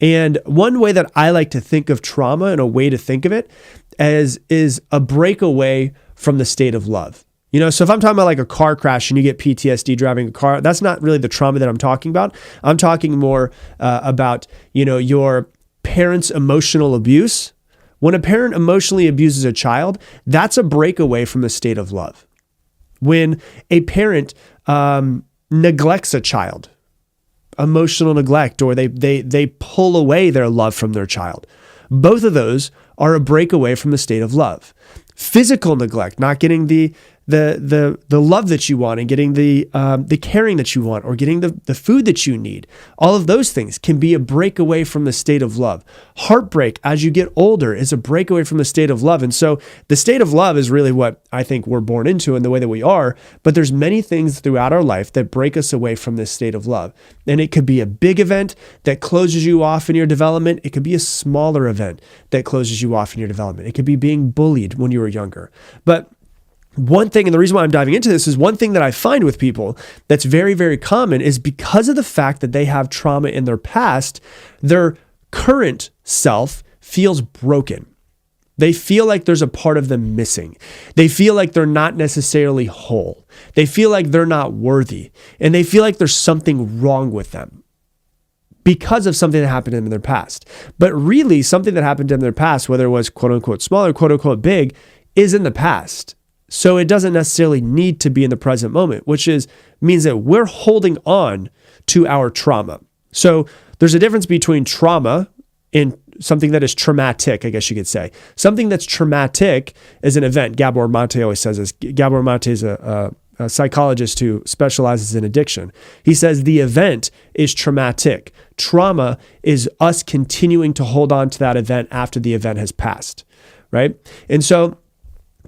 And one way that I like to think of trauma, and a way to think of it as, is a breakaway from the state of love. So if I'm talking about like a car crash and you get PTSD driving a car, that's not really the trauma that I'm talking about. I'm talking more about, your parent's emotional abuse. When a parent emotionally abuses a child, that's a breakaway from the state of love. When a parent neglects a child, emotional neglect, or they pull away their love from their child. Both of those are a breakaway from the state of love. Physical neglect, not getting the love that you want and getting the caring that you want, or getting the food that you need. All of those things can be a breakaway from the state of love. Heartbreak as you get older is a breakaway from the state of love. And so the state of love is really what I think we're born into and the way that we are. But there's many things throughout our life that break us away from this state of love. And it could be a big event that closes you off in your development. It could be a smaller event that closes you off in your development. It could be being bullied when you were younger. But one thing, and the reason why I'm diving into this, is one thing that I find with people that's very, very common is because of the fact that they have trauma in their past, their current self feels broken. They feel like there's a part of them missing. They feel like they're not necessarily whole. They feel like they're not worthy. And they feel like there's something wrong with them because of something that happened to them in their past. But really, something that happened to them in their past, whether it was quote unquote small or quote unquote big, is in the past. So it doesn't necessarily need to be in the present moment, which means that we're holding on to our trauma. So there's a difference between trauma and something that is traumatic, I guess you could say. Something that's traumatic is an event. Gabor Mate always says this. Gabor Mate is a psychologist who specializes in addiction. He says the event is traumatic. Trauma is us continuing to hold on to that event after the event has passed, right? And so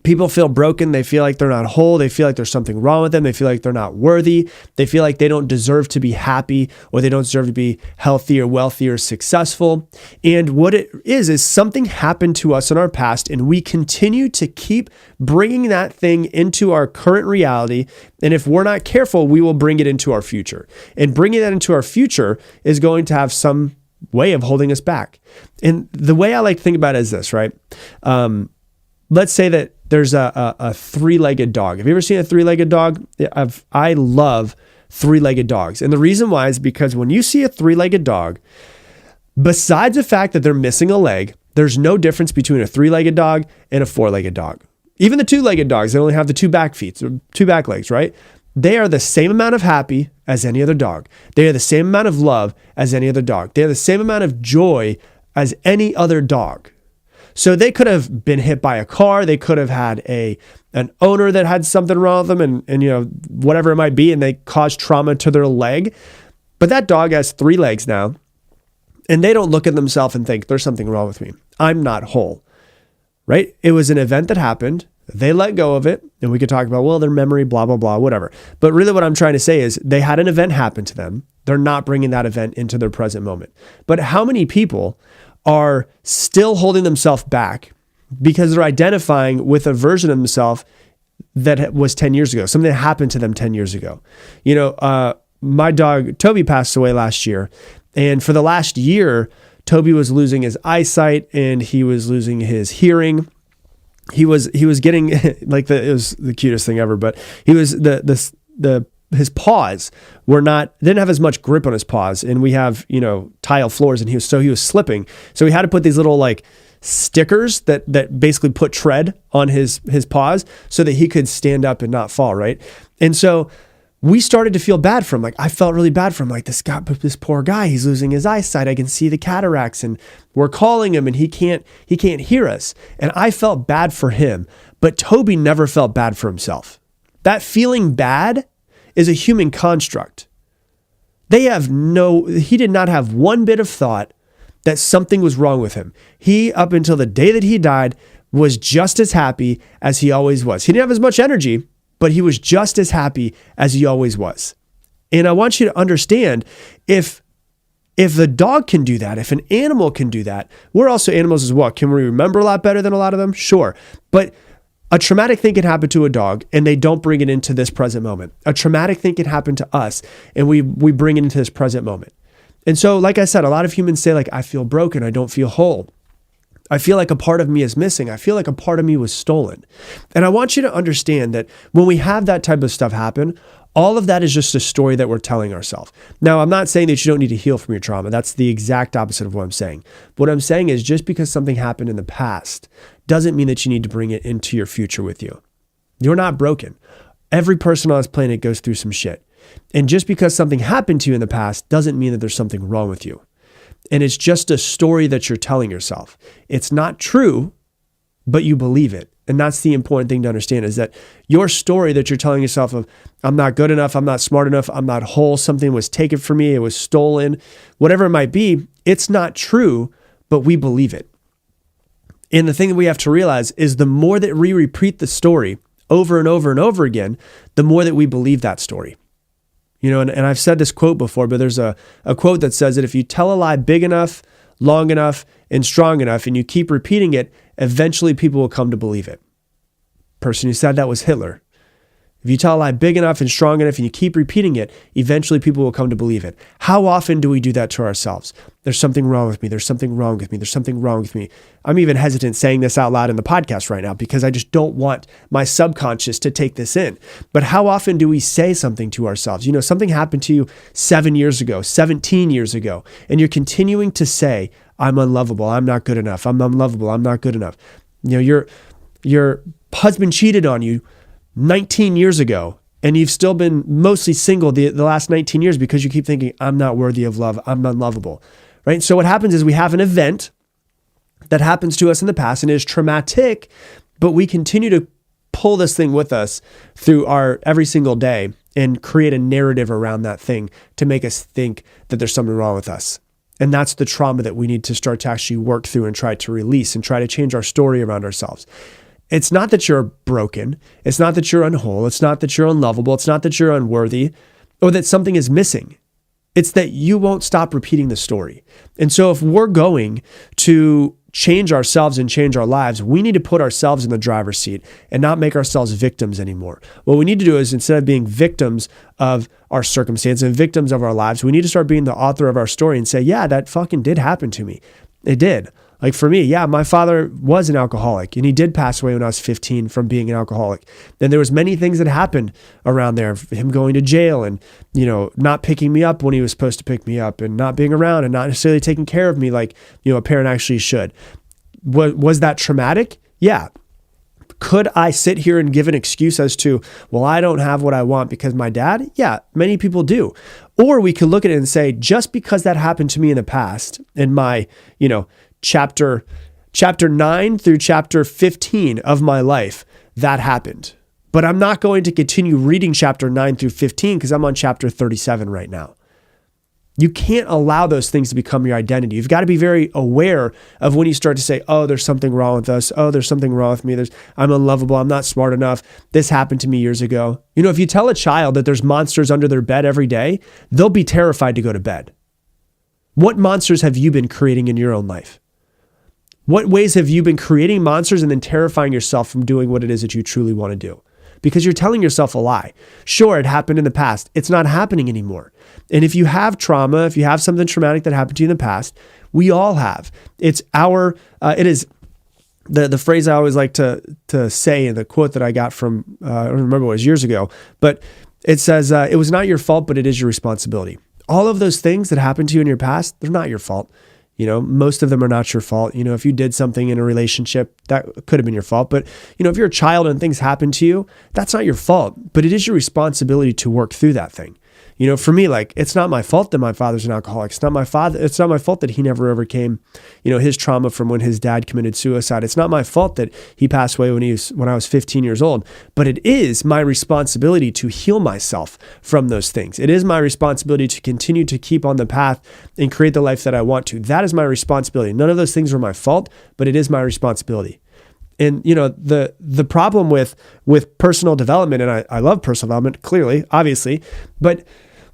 people feel broken. They feel like they're not whole. They feel like there's something wrong with them. They feel like they're not worthy. They feel like they don't deserve to be happy, or they don't deserve to be healthy or wealthy or successful. And what it is something happened to us in our past, and we continue to keep bringing that thing into our current reality. And if we're not careful, we will bring it into our future. And bringing that into our future is going to have some way of holding us back. And the way I like to think about it is this, right? Let's say that there's a three-legged dog. Have you ever seen a three-legged dog? I love three-legged dogs. And the reason why is because when you see a three-legged dog, besides the fact that they're missing a leg, there's no difference between a three-legged dog and a four-legged dog. Even the two-legged dogs, they only have the two back feet, two back legs, right? They are the same amount of happy as any other dog. They are the same amount of love as any other dog. They are the same amount of joy as any other dog. So they could have been hit by a car. They could have had an owner that had something wrong with them and whatever it might be, and they caused trauma to their leg. But that dog has three legs now, and they don't look at themselves and think there's something wrong with me. I'm not whole, right? It was an event that happened. They let go of it, and we could talk about, well, their memory, blah, blah, blah, whatever. But really what I'm trying to say is they had an event happen to them. They're not bringing that event into their present moment. But how many people are still holding themselves back because they're identifying with a version of themselves that was 10 years ago, something that happened to them 10 years ago. My dog, Toby, passed away last year. And for the last year, Toby was losing his eyesight and he was losing his hearing. He was getting it was the cutest thing ever, but he was his paws didn't have as much grip on his paws, and we have, tile floors, and he was slipping. So we had to put these little stickers that basically put tread on his paws so that he could stand up and not fall, right? And so we started to feel bad for him. I felt really bad for him. This poor guy, he's losing his eyesight. I can see the cataracts, and we're calling him and he can't hear us. And I felt bad for him, but Toby never felt bad for himself. That feeling bad is a human construct. He did not have one bit of thought that something was wrong with him. He, up until the day that he died, was just as happy as he always was. He didn't have as much energy, but he was just as happy as he always was. And I want you to understand, if the dog can do that, if an animal can do that, we're also animals as well. Can we remember a lot better than a lot of them? Sure. But a traumatic thing can happen to a dog and they don't bring it into this present moment. A traumatic thing can happen to us and we bring it into this present moment. And so, like I said, a lot of humans say, like, I feel broken. I don't feel whole. I feel like a part of me is missing. I feel like a part of me was stolen. And I want you to understand that when we have that type of stuff happen, all of that is just a story that we're telling ourselves. Now, I'm not saying that you don't need to heal from your trauma. That's the exact opposite of what I'm saying. What I'm saying is, just because something happened in the past doesn't mean that you need to bring it into your future with you. You're not broken. Every person on this planet goes through some shit. And just because something happened to you in the past doesn't mean that there's something wrong with you. And it's just a story that you're telling yourself. It's not true, but you believe it. And that's the important thing to understand, is that your story that you're telling yourself of, I'm not good enough, I'm not smart enough, I'm not whole, something was taken from me, it was stolen, whatever it might be, it's not true, but we believe it. And the thing that we have to realize is, the more that we repeat the story over and over and over again, the more that we believe that story. You know, and I've said this quote before, but there's a quote that says that if you tell a lie big enough, long enough, and strong enough, and you keep repeating it, eventually people will come to believe it. Person who said that was Hitler. If you tell a lie big enough and strong enough and you keep repeating it, eventually people will come to believe it. How often do we do that to ourselves? There's something wrong with me. There's something wrong with me. There's something wrong with me. I'm even hesitant saying this out loud in the podcast right now because I just don't want my subconscious to take this in. But how often do we say something to ourselves? You know, something happened to you 7 years ago, 17 years ago, and you're continuing to say, I'm unlovable. I'm not good enough. I'm unlovable. I'm not good enough. You know, your husband cheated on you 19 years ago, and you've still been mostly single the last 19 years because you keep thinking, I'm not worthy of love, I'm unlovable, right? So what happens is we have an event that happens to us in the past and is traumatic, but we continue to pull this thing with us through our every single day and create a narrative around that thing to make us think that there's something wrong with us. And that's the trauma that we need to start to actually work through and try to release and try to change our story around ourselves. It's not that you're broken. It's not that you're unwhole. It's not that you're unlovable. It's not that you're unworthy or that something is missing. It's that you won't stop repeating the story. And so if we're going to change ourselves and change our lives, we need to put ourselves in the driver's seat and not make ourselves victims anymore. What we need to do is, instead of being victims of our circumstance and victims of our lives, we need to start being the author of our story and say, yeah, that fucking did happen to me. It did. Like for me, yeah, my father was an alcoholic and he did pass away when I was 15 from being an alcoholic. And there was many things that happened around there, him going to jail and, you know, not picking me up when he was supposed to pick me up and not being around and not necessarily taking care of me like, you know, a parent actually should. Was that traumatic? Yeah. Could I sit here and give an excuse as to, well, I don't have what I want because my dad? Yeah, many people do. Or we could look at it and say, just because that happened to me in the past, in my, you know, chapter 9 through chapter 15 of my life, that happened. But I'm not going to continue reading chapter 9 through 15 because I'm on chapter 37 right now. You can't allow those things to become your identity. You've got to be very aware of when you start to say, oh, there's something wrong with us. Oh, there's something wrong with me. I'm unlovable. I'm not smart enough. This happened to me years ago. You know, if you tell a child that there's monsters under their bed every day, they'll be terrified to go to bed. What monsters have you been creating in your own life? What ways have you been creating monsters and then terrifying yourself from doing what it is that you truly want to do? Because you're telling yourself a lie. Sure, it happened in the past. It's not happening anymore. And if you have trauma, if you have something traumatic that happened to you in the past, we all have. It is the phrase I always like to say in the quote that I got from, I don't remember what it was, years ago, but it says, it was not your fault, but it is your responsibility. All of those things that happened to you in your past, they're not your fault. You know, most of them are not your fault. You know, if you did something in a relationship, that could have been your fault. But, you know, if you're a child and things happen to you, that's not your fault. But it is your responsibility to work through that thing. For me, like, it's not my fault that my father's an alcoholic. It's not my fault that he never overcame, his trauma from when his dad committed suicide. It's not my fault that he passed away when I was 15 years old, but it is my responsibility to heal myself from those things. It is my responsibility to continue to keep on the path and create the life that I want to. That is my responsibility. None of those things were my fault, but it is my responsibility. And the problem with personal development, and I love personal development, clearly, obviously, but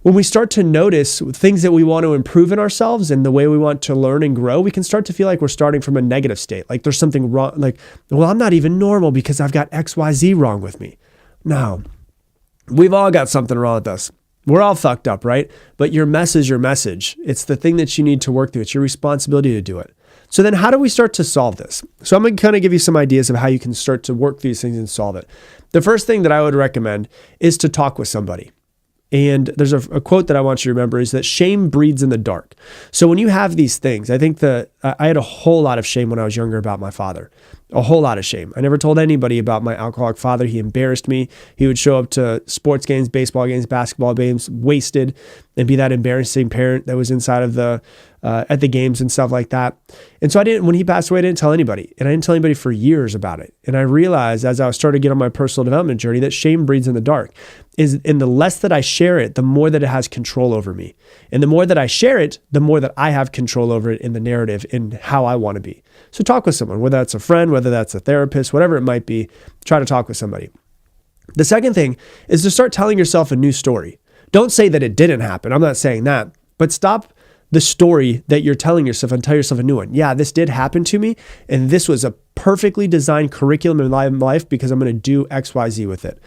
when we start to notice things that we want to improve in ourselves and the way we want to learn and grow, we can start to feel like we're starting from a negative state. Like there's something wrong. Like, well, I'm not even normal because I've got XYZ wrong with me. No, we've all got something wrong with us. We're all fucked up, right? But your mess is your message. It's the thing that you need to work through. It's your responsibility to do it. So then how do we start to solve this? So I'm going to kind of give you some ideas of how you can start to work these things and solve it. The first thing that I would recommend is to talk with somebody. And there's a quote that I want you to remember is that shame breeds in the dark. So when you have these things, I think I had a whole lot of shame when I was younger about my father, a whole lot of shame. I never told anybody about my alcoholic father. He embarrassed me. He would show up to sports games, baseball games, basketball games, wasted, and be that embarrassing parent that was inside of at the games and stuff like that. And so when he passed away, I didn't tell anybody. And I didn't tell anybody for years about it. And I realized as I was starting to get on my personal development journey that shame breeds in the dark. And the less that I share it, the more that it has control over me. And the more that I share it, the more that I have control over it in the narrative in how I want to be. So talk with someone, whether that's a friend, whether that's a therapist, whatever it might be, try to talk with somebody. The second thing is to start telling yourself a new story. Don't say that it didn't happen. I'm not saying that, but stop the story that you're telling yourself and tell yourself a new one. Yeah, this did happen to me, and this was a perfectly designed curriculum in my life because I'm going to do X, Y, Z with it.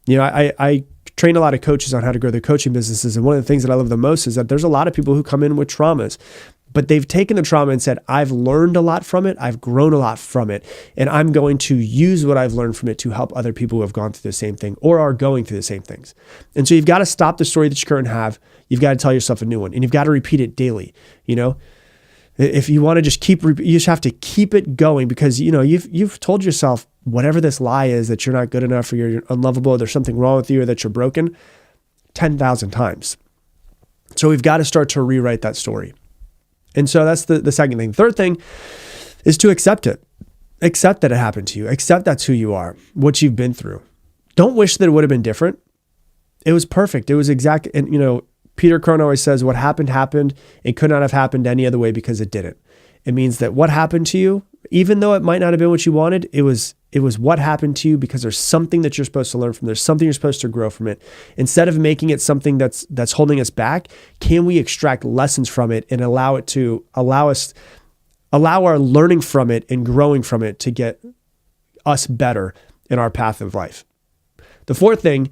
I train a lot of coaches on how to grow their coaching businesses, and one of the things that I love the most is that there's a lot of people who come in with traumas, but they've taken the trauma and said, I've learned a lot from it, I've grown a lot from it, and I'm going to use what I've learned from it to help other people who have gone through the same thing or are going through the same things. And so you've got to stop the story that you currently have. You've got to tell yourself a new one, and you've got to repeat it daily. If you want to just you just have to keep it going because, you've told yourself whatever this lie is that you're not good enough or you're unlovable, or there's something wrong with you or that you're broken 10,000 times. So we've got to start to rewrite that story. And so that's the second thing. Third thing is to accept it. Accept that it happened to you. Accept that's who you are, what you've been through. Don't wish that it would have been different. It was perfect. It was exact. And, Peter Crone always says what happened, happened. It could not have happened any other way because it didn't. It means that what happened to you, even though it might not have been what you wanted, it was what happened to you because there's something that you're supposed to learn from. There's something you're supposed to grow from it. Instead of making it something that's holding us back, can we extract lessons from it and allow our learning from it and growing from it to get us better in our path of life? The fourth thing,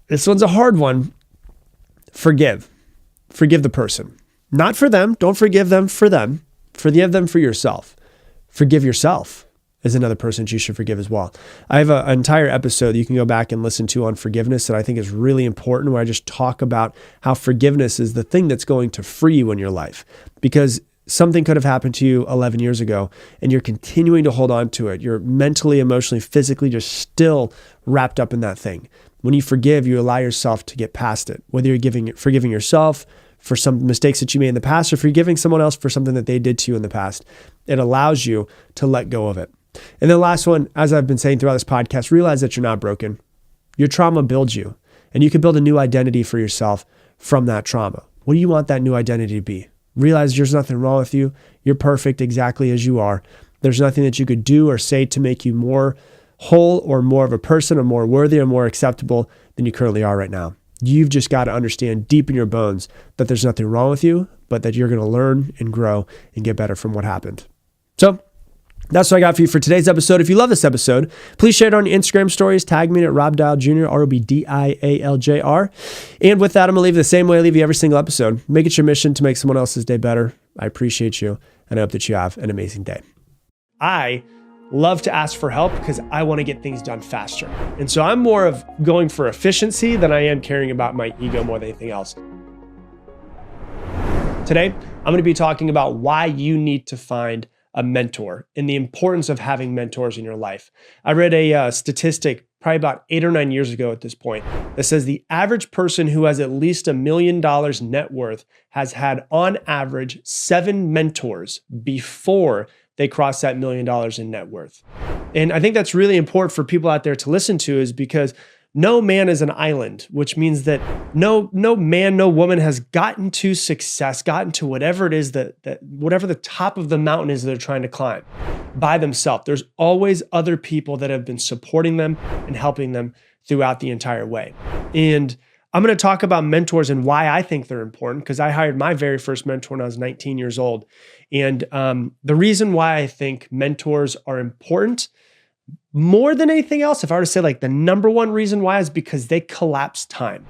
this one's a hard one. Forgive the person, not for them. Don't forgive them for them. Forgive them for yourself. Forgive yourself is another person that you should forgive as well. I have an entire episode that you can go back and listen to on forgiveness that I think is really important, where I just talk about how forgiveness is the thing that's going to free you in your life, because something could have happened to you 11 years ago and you're continuing to hold on to it. You're mentally, emotionally, physically just still wrapped up in that thing. When you forgive, you allow yourself to get past it, whether you're forgiving yourself for some mistakes that you made in the past or forgiving someone else for something that they did to you in the past. It allows you to let go of it. And the last one, as I've been saying throughout this podcast, realize that you're not broken. Your trauma builds you, and you can build a new identity for yourself from that trauma. What do you want that new identity to be? Realize there's nothing wrong with you. You're perfect exactly as you are. There's nothing that you could do or say to make you more whole or more of a person or more worthy or more acceptable than you currently are right now. You've just got to understand deep in your bones that there's nothing wrong with you, but that you're going to learn and grow and get better from what happened. So that's what I got for you for today's episode. If you love this episode, please share it on your Instagram stories. Tag me at Rob Dial Jr., ROBDIALJR. And with that, I'm going to leave you the same way I leave you every single episode. Make it your mission to make someone else's day better. I appreciate you, and I hope that you have an amazing day. I love to ask for help because I want to get things done faster. And so I'm more of going for efficiency than I am caring about my ego more than anything else. Today, I'm going to be talking about why you need to find a mentor and the importance of having mentors in your life. I read a statistic probably about 8 or 9 years ago at this point that says the average person who has at least $1 million net worth has had on average 7 mentors before they cross that $1 million in net worth. And I think that's really important for people out there to listen to, is because no man is an island, which means that no man, no woman has gotten to success, gotten to whatever it is that whatever the top of the mountain is that they're trying to climb by themselves. There's always other people that have been supporting them and helping them throughout the entire way. And I'm going to talk about mentors and why I think they're important, because I hired my very first mentor when I was 19 years old. And the reason why I think mentors are important more than anything else, if I were to say like the number one reason why, is because they collapse time.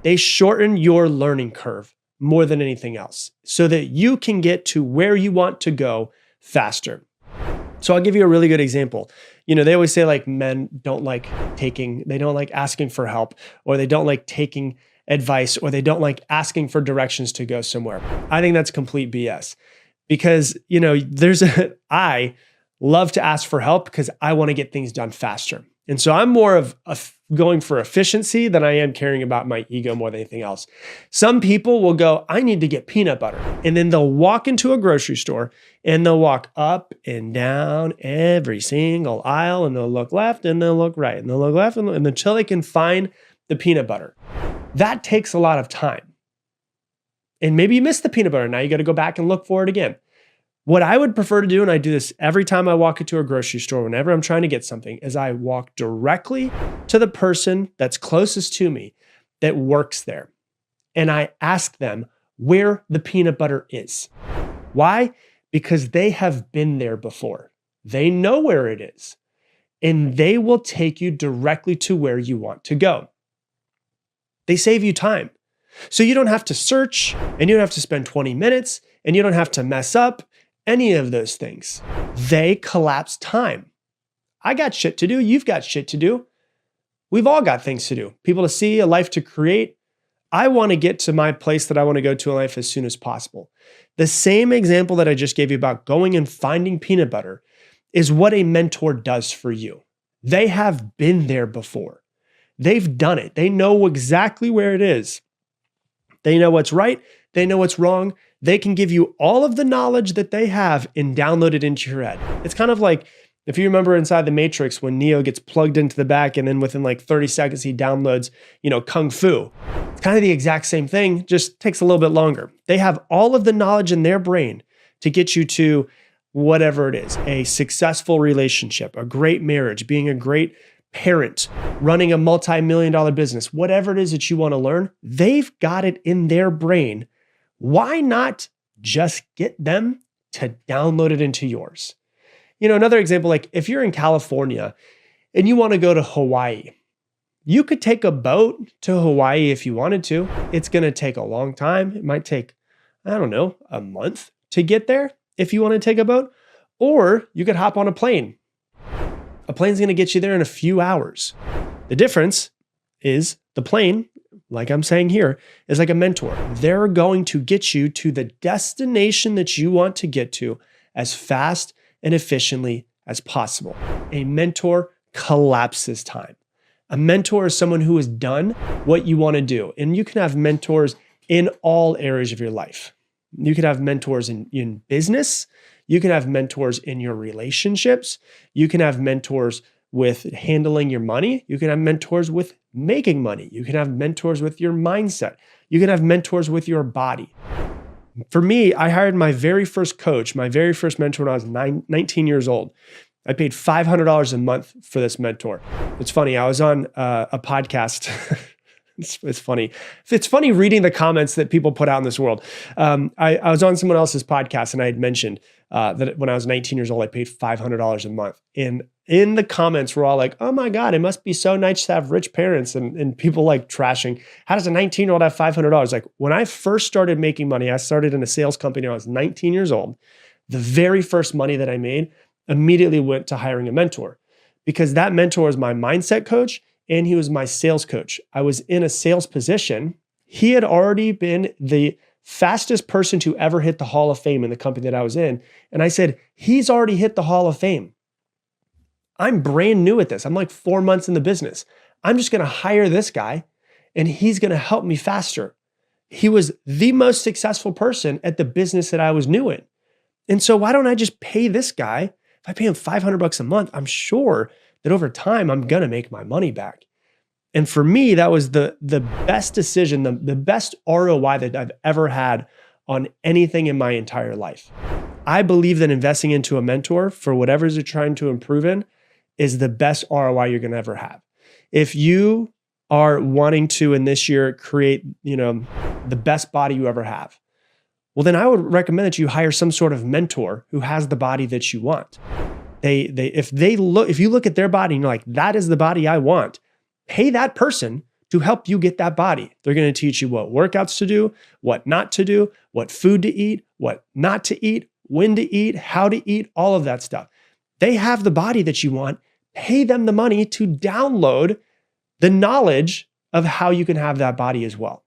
They shorten your learning curve more than anything else so that you can get to where you want to go faster. So I'll give you a really good example. They always say like men don't like they don't like asking for help, or they don't like taking advice, or they don't like asking for directions to go somewhere. I think that's complete BS, because, I love to ask for help because I want to get things done faster. And so I'm more of going for efficiency than I am caring about my ego more than anything else. Some people will go, I need to get peanut butter. And then they'll walk into a grocery store and they'll walk up and down every single aisle, and they'll look left and they'll look right and they'll look left and until they can find the peanut butter. That takes a lot of time. And maybe you missed the peanut butter. Now you got to go back and look for it again. What I would prefer to do, and I do this every time I walk into a grocery store, whenever I'm trying to get something, is I walk directly to the person that's closest to me that works there. And I ask them where the peanut butter is. Why? Because they have been there before. They know where it is. And they will take you directly to where you want to go. They save you time. So you don't have to search, and you don't have to spend 20 minutes, and you don't have to mess up any of those things. They collapse time. I got shit to do. You've got shit to do. We've all got things to do. People to see, a life to create. I want to get to my place that I want to go to in life as soon as possible. The same example that I just gave you about going and finding peanut butter is what a mentor does for you. They have been there before. They've done it. They know exactly where it is. They know what's right. They know what's wrong. They can give you all of the knowledge that they have and download it into your head. It's kind of like, if you remember inside the Matrix, when Neo gets plugged into the back and then within like 30 seconds, he downloads, Kung Fu. It's kind of the exact same thing, just takes a little bit longer. They have all of the knowledge in their brain to get you to whatever it is, a successful relationship, a great marriage, being a great parent, running a multi-million-dollar business, whatever it is that you want to learn, they've got it in their brain. Why not just get them to download it into yours? Another example, like if you're in California and you want to go to Hawaii, you could take a boat to Hawaii if you wanted to. It's going to take a long time. It might take, a month to get there if you want to take a boat, or you could hop on a plane. A plane's going to get you there in a few hours. The difference is the plane, like I'm saying here, is like a mentor. They're going to get you to the destination that you want to get to as fast and efficiently as possible. A mentor collapses time. A mentor is someone who has done what you want to do. And you can have mentors in all areas of your life. You can have mentors in business. You can have mentors in your relationships. You can have mentors with handling your money. You can have mentors with making money. You can have mentors with your mindset. You can have mentors with your body. For me, I hired my very first coach, my very first mentor when I was 19 years old. I paid $500 a month for this mentor. It's funny. I was on a podcast. It's funny. It's funny reading the comments that people put out in this world. I was on someone else's podcast and I had mentioned that when I was 19 years old, I paid $500 a month. And in the comments, we're all like, oh my God, it must be so nice to have rich parents, and people like trashing. How does a 19-year-old have $500? Like when I first started making money, I started in a sales company when I was 19 years old. The very first money that I made immediately went to hiring a mentor, because that mentor was my mindset coach and he was my sales coach. I was in a sales position. He had already been the fastest person to ever hit the Hall of Fame in the company that I was in. And I said, he's already hit the Hall of Fame. I'm brand new at this. I'm like 4 months in the business. I'm just going to hire this guy and he's going to help me faster. He was the most successful person at the business that I was new in. And so why don't I just pay this guy? If I pay him $500 a month, I'm sure that over time I'm going to make my money back. And for me, that was the best decision, the best ROI that I've ever had on anything in my entire life. I believe that investing into a mentor for whatever you're trying to improve in is the best ROI you're going to ever have. If you are wanting to, in this year, create, the best body you ever have, well, then I would recommend that you hire some sort of mentor who has the body that you want. If you look at their body and you're like, that is the body I want, pay that person to help you get that body. They're going to teach you what workouts to do, what not to do, what food to eat, what not to eat, when to eat, how to eat, all of that stuff. They have the body that you want. Pay them the money to download the knowledge of how you can have that body as well.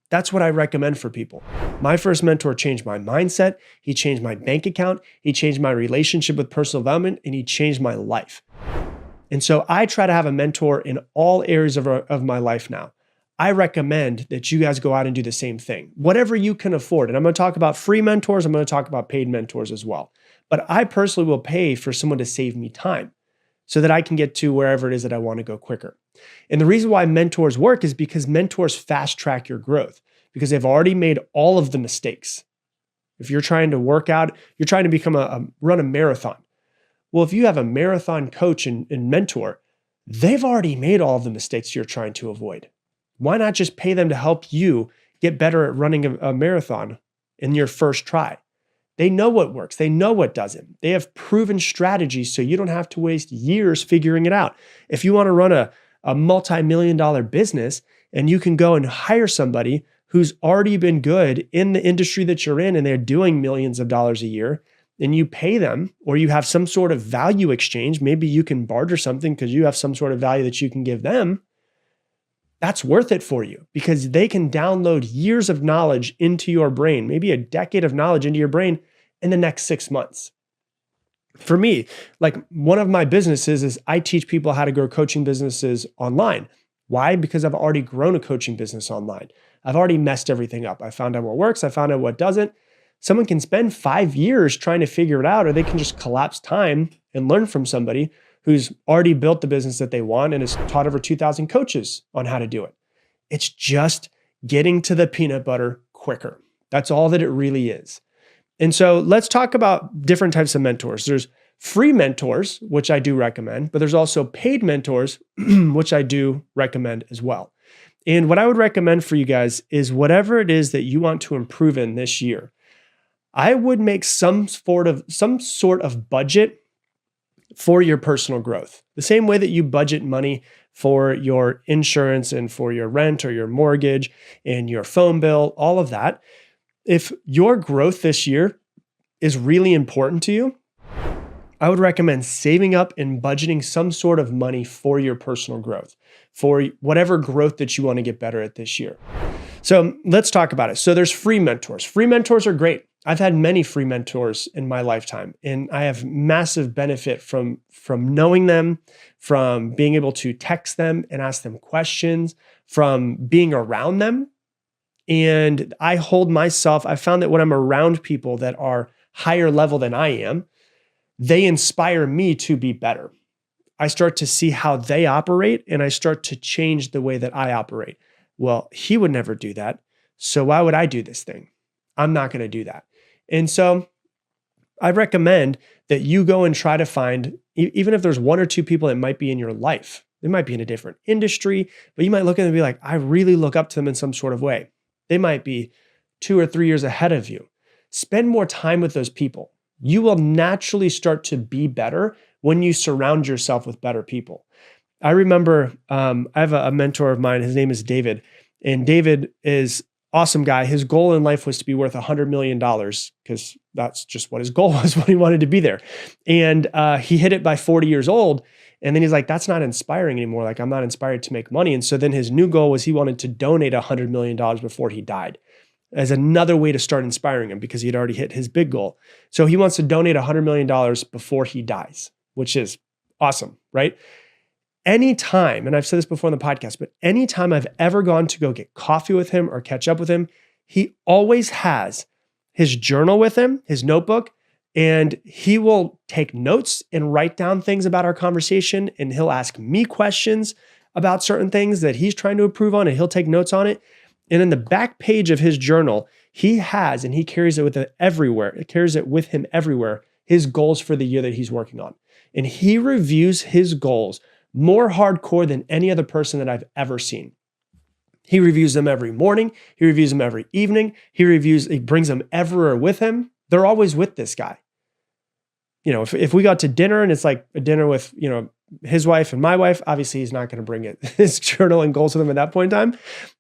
That's what I recommend for people. My first mentor changed my mindset. He changed my bank account. He changed my relationship with personal development, and he changed my life. And so I try to have a mentor in all areas of my life now. I recommend that you guys go out and do the same thing, whatever you can afford. And I'm going to talk about free mentors. I'm going to talk about paid mentors as well. But I personally will pay for someone to save me time so that I can get to wherever it is that I want to go quicker. And the reason why mentors work is because mentors fast track your growth because they've already made all of the mistakes. If you're trying to work out, you're trying to run a marathon. Well, if you have a marathon coach and mentor, they've already made all of the mistakes you're trying to avoid. Why not just pay them to help you get better at running a marathon in your first try? They know what works. They know what doesn't. They have proven strategies so you don't have to waste years figuring it out. If you want to run a multi-million-dollar business and you can go and hire somebody who's already been good in the industry that you're in and they're doing millions of dollars a year, and you pay them or you have some sort of value exchange, maybe you can barter something because you have some sort of value that you can give them, that's worth it for you because they can download years of knowledge into your brain, maybe a decade of knowledge into your brain in the next 6 months. For me, like one of my businesses is I teach people how to grow coaching businesses online. Why? Because I've already grown a coaching business online. I've already messed everything up. I found out what works. I found out what doesn't. Someone can spend 5 years trying to figure it out, or they can just collapse time and learn from somebody who's already built the business that they want and has taught over 2,000 coaches on how to do it. It's just getting to the peanut butter quicker. That's all that it really is. And so let's talk about different types of mentors. There's free mentors, which I do recommend, but there's also paid mentors, which I do recommend as well. And what I would recommend for you guys is whatever it is that you want to improve in this year, I would make some sort of budget for your personal growth. The same way that you budget money for your insurance and for your rent or your mortgage and your phone bill, all of that. If your growth this year is really important to you, I would recommend saving up and budgeting some sort of money for your personal growth, for whatever growth that you want to get better at this year. So let's talk about it. So there's free mentors. Free mentors are great. I've had many free mentors in my lifetime, and I have massive benefit from knowing them, from being able to text them and ask them questions, from being around them. And I found that when I'm around people that are higher level than I am, they inspire me to be better. I start to see how they operate and I start to change the way that I operate. Well, he would never do that. So why would I do this thing? I'm not going to do that. And so I recommend that you go and try to find, even if there's one or two people that might be in your life, they might be in a different industry, but you might look at them and be like, I really look up to them in some sort of way. They might be 2 or 3 years ahead of you. Spend more time with those people. You will naturally start to be better when you surround yourself with better people. I remember I have a mentor of mine. His name is David. And David is awesome guy. His goal in life was to be worth $100 million because that's just what his goal was when he wanted to be there. And he hit it by 40 years old. And then he's like, that's not inspiring anymore. Like, I'm not inspired to make money. And so then his new goal was he wanted to donate $100 million before he died as another way to start inspiring him because he'd already hit his big goal. So he wants to donate $100 million before he dies, which is awesome, right? anytime, and I've said this before on the podcast, but anytime I've ever gone to go get coffee with him or catch up with him, he always has his journal with him, his notebook, and he will take notes and write down things about our conversation. And he'll ask me questions about certain things that he's trying to improve on, and he'll take notes on it. And in the back page of his journal, he has, and he carries it with him everywhere. It carries it with him everywhere, his goals for the year that he's working on. And he reviews his goals more hardcore than any other person that I've ever seen. He reviews them every morning. He reviews them every evening. He brings them everywhere with him. They're always with this guy. You know, if we got to dinner and it's like a dinner with, you know, his wife and my wife, obviously he's not going to bring his journal and goals with him at that point in time.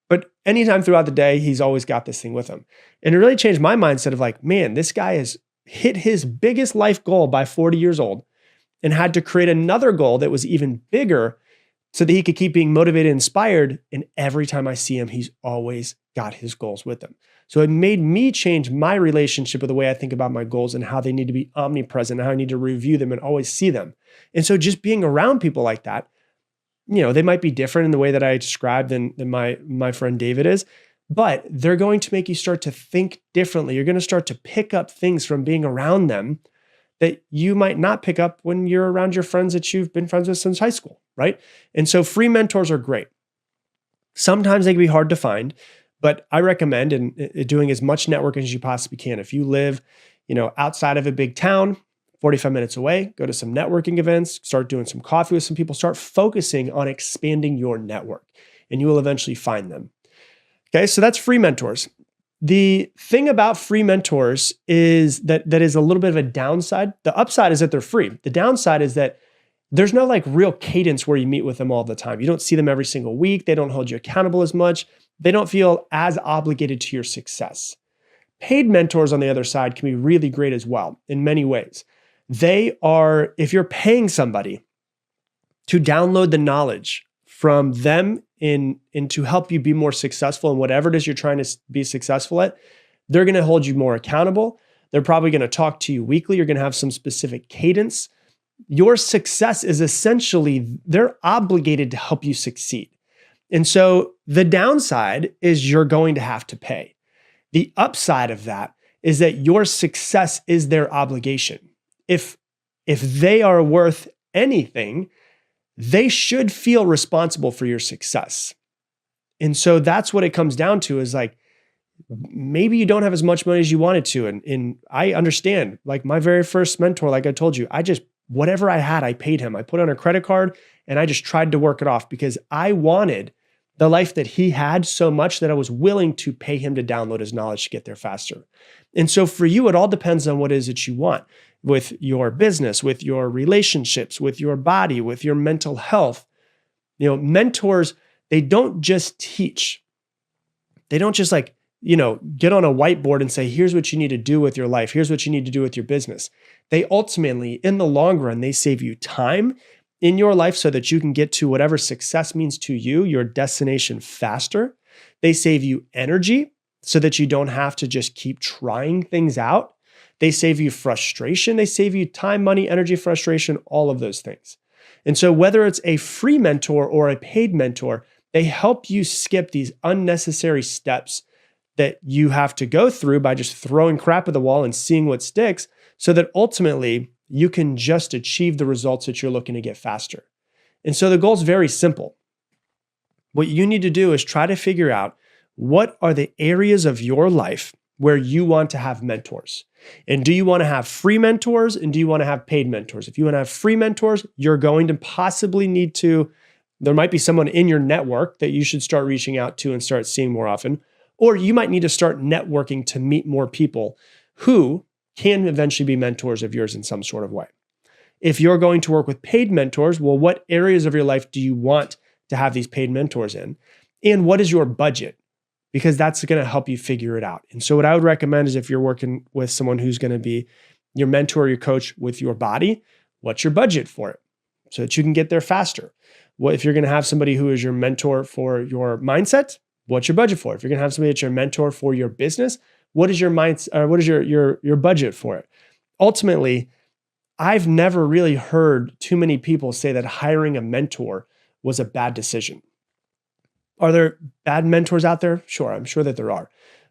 But anytime throughout the day, he's always got this thing with him. And it really changed my mindset of like, man, this guy has hit his biggest life goal by 40 years old and had to create another goal that was even bigger so that he could keep being motivated and inspired. And every time I see him, he's always got his goals with him. So it made me change my relationship with the way I think about my goals and how they need to be omnipresent and how I need to review them and always see them. And so just being around people like that, you know, they might be different in the way that I described than my friend David is, but they're going to make you start to think differently. You're going to start to pick up things from being around them that you might not pick up when you're around your friends that you've been friends with since high school, right? And so free mentors are great. Sometimes they can be hard to find, but I recommend doing as much networking as you possibly can. If you live, you know, outside of a big town, 45 minutes away, go to some networking events, start doing some coffee with some people, start focusing on expanding your network, and you will eventually find them. Okay, so that's free mentors. The thing about free mentors is that is a little bit of a downside. The upside is that they're free. The downside is that there's no like real cadence where you meet with them all the time. You don't see them every single week. They don't hold you accountable as much. They don't feel as obligated to your success. Paid mentors on the other side can be really great as well in many ways. They are, if you're paying somebody to download the knowledge from them in to help you be more successful in whatever it is you're trying to be successful at, they're going to hold you more accountable. They're probably going to talk to you weekly. You're going to have some specific cadence. Your success is essentially, they're obligated to help you succeed. And so the downside is you're going to have to pay. The upside of that is that your success is their obligation. If they are worth anything, they should feel responsible for your success. And so that's what it comes down to is like, maybe you don't have as much money as you wanted to. And I understand, like my very first mentor, like I told you, whatever I had, I paid him. I put on a credit card and I just tried to work it off because I wanted the life that he had so much that I was willing to pay him to download his knowledge to get there faster. And so for you, it all depends on what it is that you want with your business, with your relationships, with your body, with your mental health. You know, mentors, they don't just teach. They don't just like, you know, get on a whiteboard and say, here's what you need to do with your life. Here's what you need to do with your business. They ultimately, in the long run, they save you time in your life so that you can get to whatever success means to you, your destination faster. They save you energy so that you don't have to just keep trying things out. They save you frustration. They save you time, money, energy, frustration, all of those things. And so whether it's a free mentor or a paid mentor, they help you skip these unnecessary steps that you have to go through by just throwing crap at the wall and seeing what sticks so that ultimately you can just achieve the results that you're looking to get faster. And so the goal is very simple. What you need to do is try to figure out what are the areas of your life where you want to have mentors. And do you want to have free mentors and do you want to have paid mentors? If you want to have free mentors, you're going to possibly need to, there might be someone in your network that you should start reaching out to and start seeing more often. Or you might need to start networking to meet more people who can eventually be mentors of yours in some sort of way. If you're going to work with paid mentors, well, what areas of your life do you want to have these paid mentors in? And what is your budget? Because that's going to help you figure it out. And so what I would recommend is if you're working with someone who's going to be your mentor, your coach with your body, what's your budget for it so that you can get there faster? What if you're going to have somebody who is your mentor for your mindset? What's your budget for it? If you're going to have somebody that's your mentor for your business, what is your what is your budget for it? Ultimately, I've never really heard too many people say that hiring a mentor was a bad decision. Are there bad mentors out there? Sure, I'm sure that there are.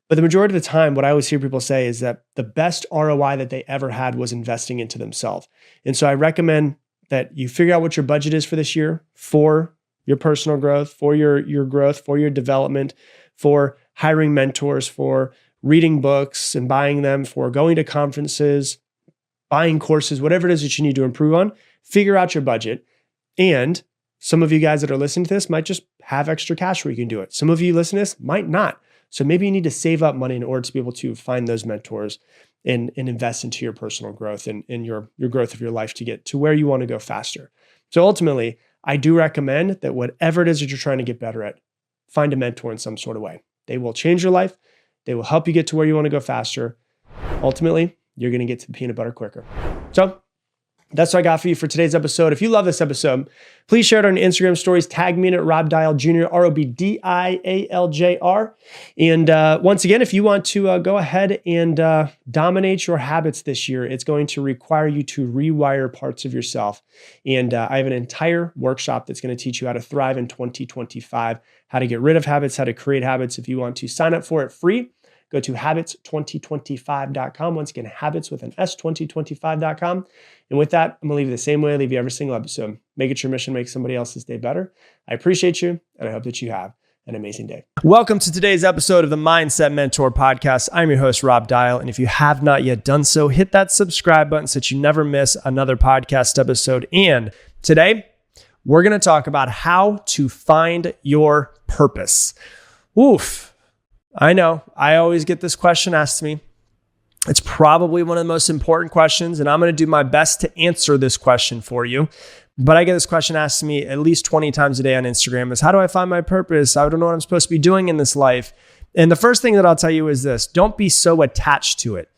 But the majority of the time, what I always hear people say is that the best ROI that they ever had was investing into themselves. And so I recommend that you figure out what your budget is for this year for your personal growth, for your growth, for your development, for hiring mentors, for reading books and buying them, for going to conferences, buying courses, whatever it is that you need to improve on. Figure out your budget. And some of you guys that are listening to this might just have extra cash where you can do it. Some of you listening to this might not. So maybe you need to save up money in order to be able to find those mentors and invest into your personal growth and your growth of your life to get to where you want to go faster. So ultimately, I do recommend that whatever it is that you're trying to get better at, find a mentor in some sort of way. They will change your life. They will help you get to where you want to go faster. Ultimately, you're going to get to the peanut butter quicker. So that's what I got for you for today's episode. If you love this episode, please share it on Instagram stories. Tag me in at Rob Dial Jr., ROBDIALJR. And once again, if you want to go ahead and dominate your habits this year, it's going to require you to rewire parts of yourself. And I have an entire workshop that's going to teach you how to thrive in 2025, how to get rid of habits, how to create habits. If you want to sign up for it free, go to habits2025.com. Once again, habits with an S, 2025.com. And with that, I'm going to leave you the same way I leave you every single episode. Make it your mission, make somebody else's day better. I appreciate you, and I hope that you have an amazing day. Welcome to today's episode of the Mindset Mentor Podcast. I'm your host, Rob Dial. And if you have not yet done so, hit that subscribe button so that you never miss another podcast episode. And today, we're going to talk about how to find your purpose. Oof. I know. I always get this question asked to me. It's probably one of the most important questions, and I'm going to do my best to answer this question for you. But I get this question asked to me at least 20 times a day on Instagram is, how do I find my purpose? I don't know what I'm supposed to be doing in this life. And the first thing that I'll tell you is this: don't be so attached to it,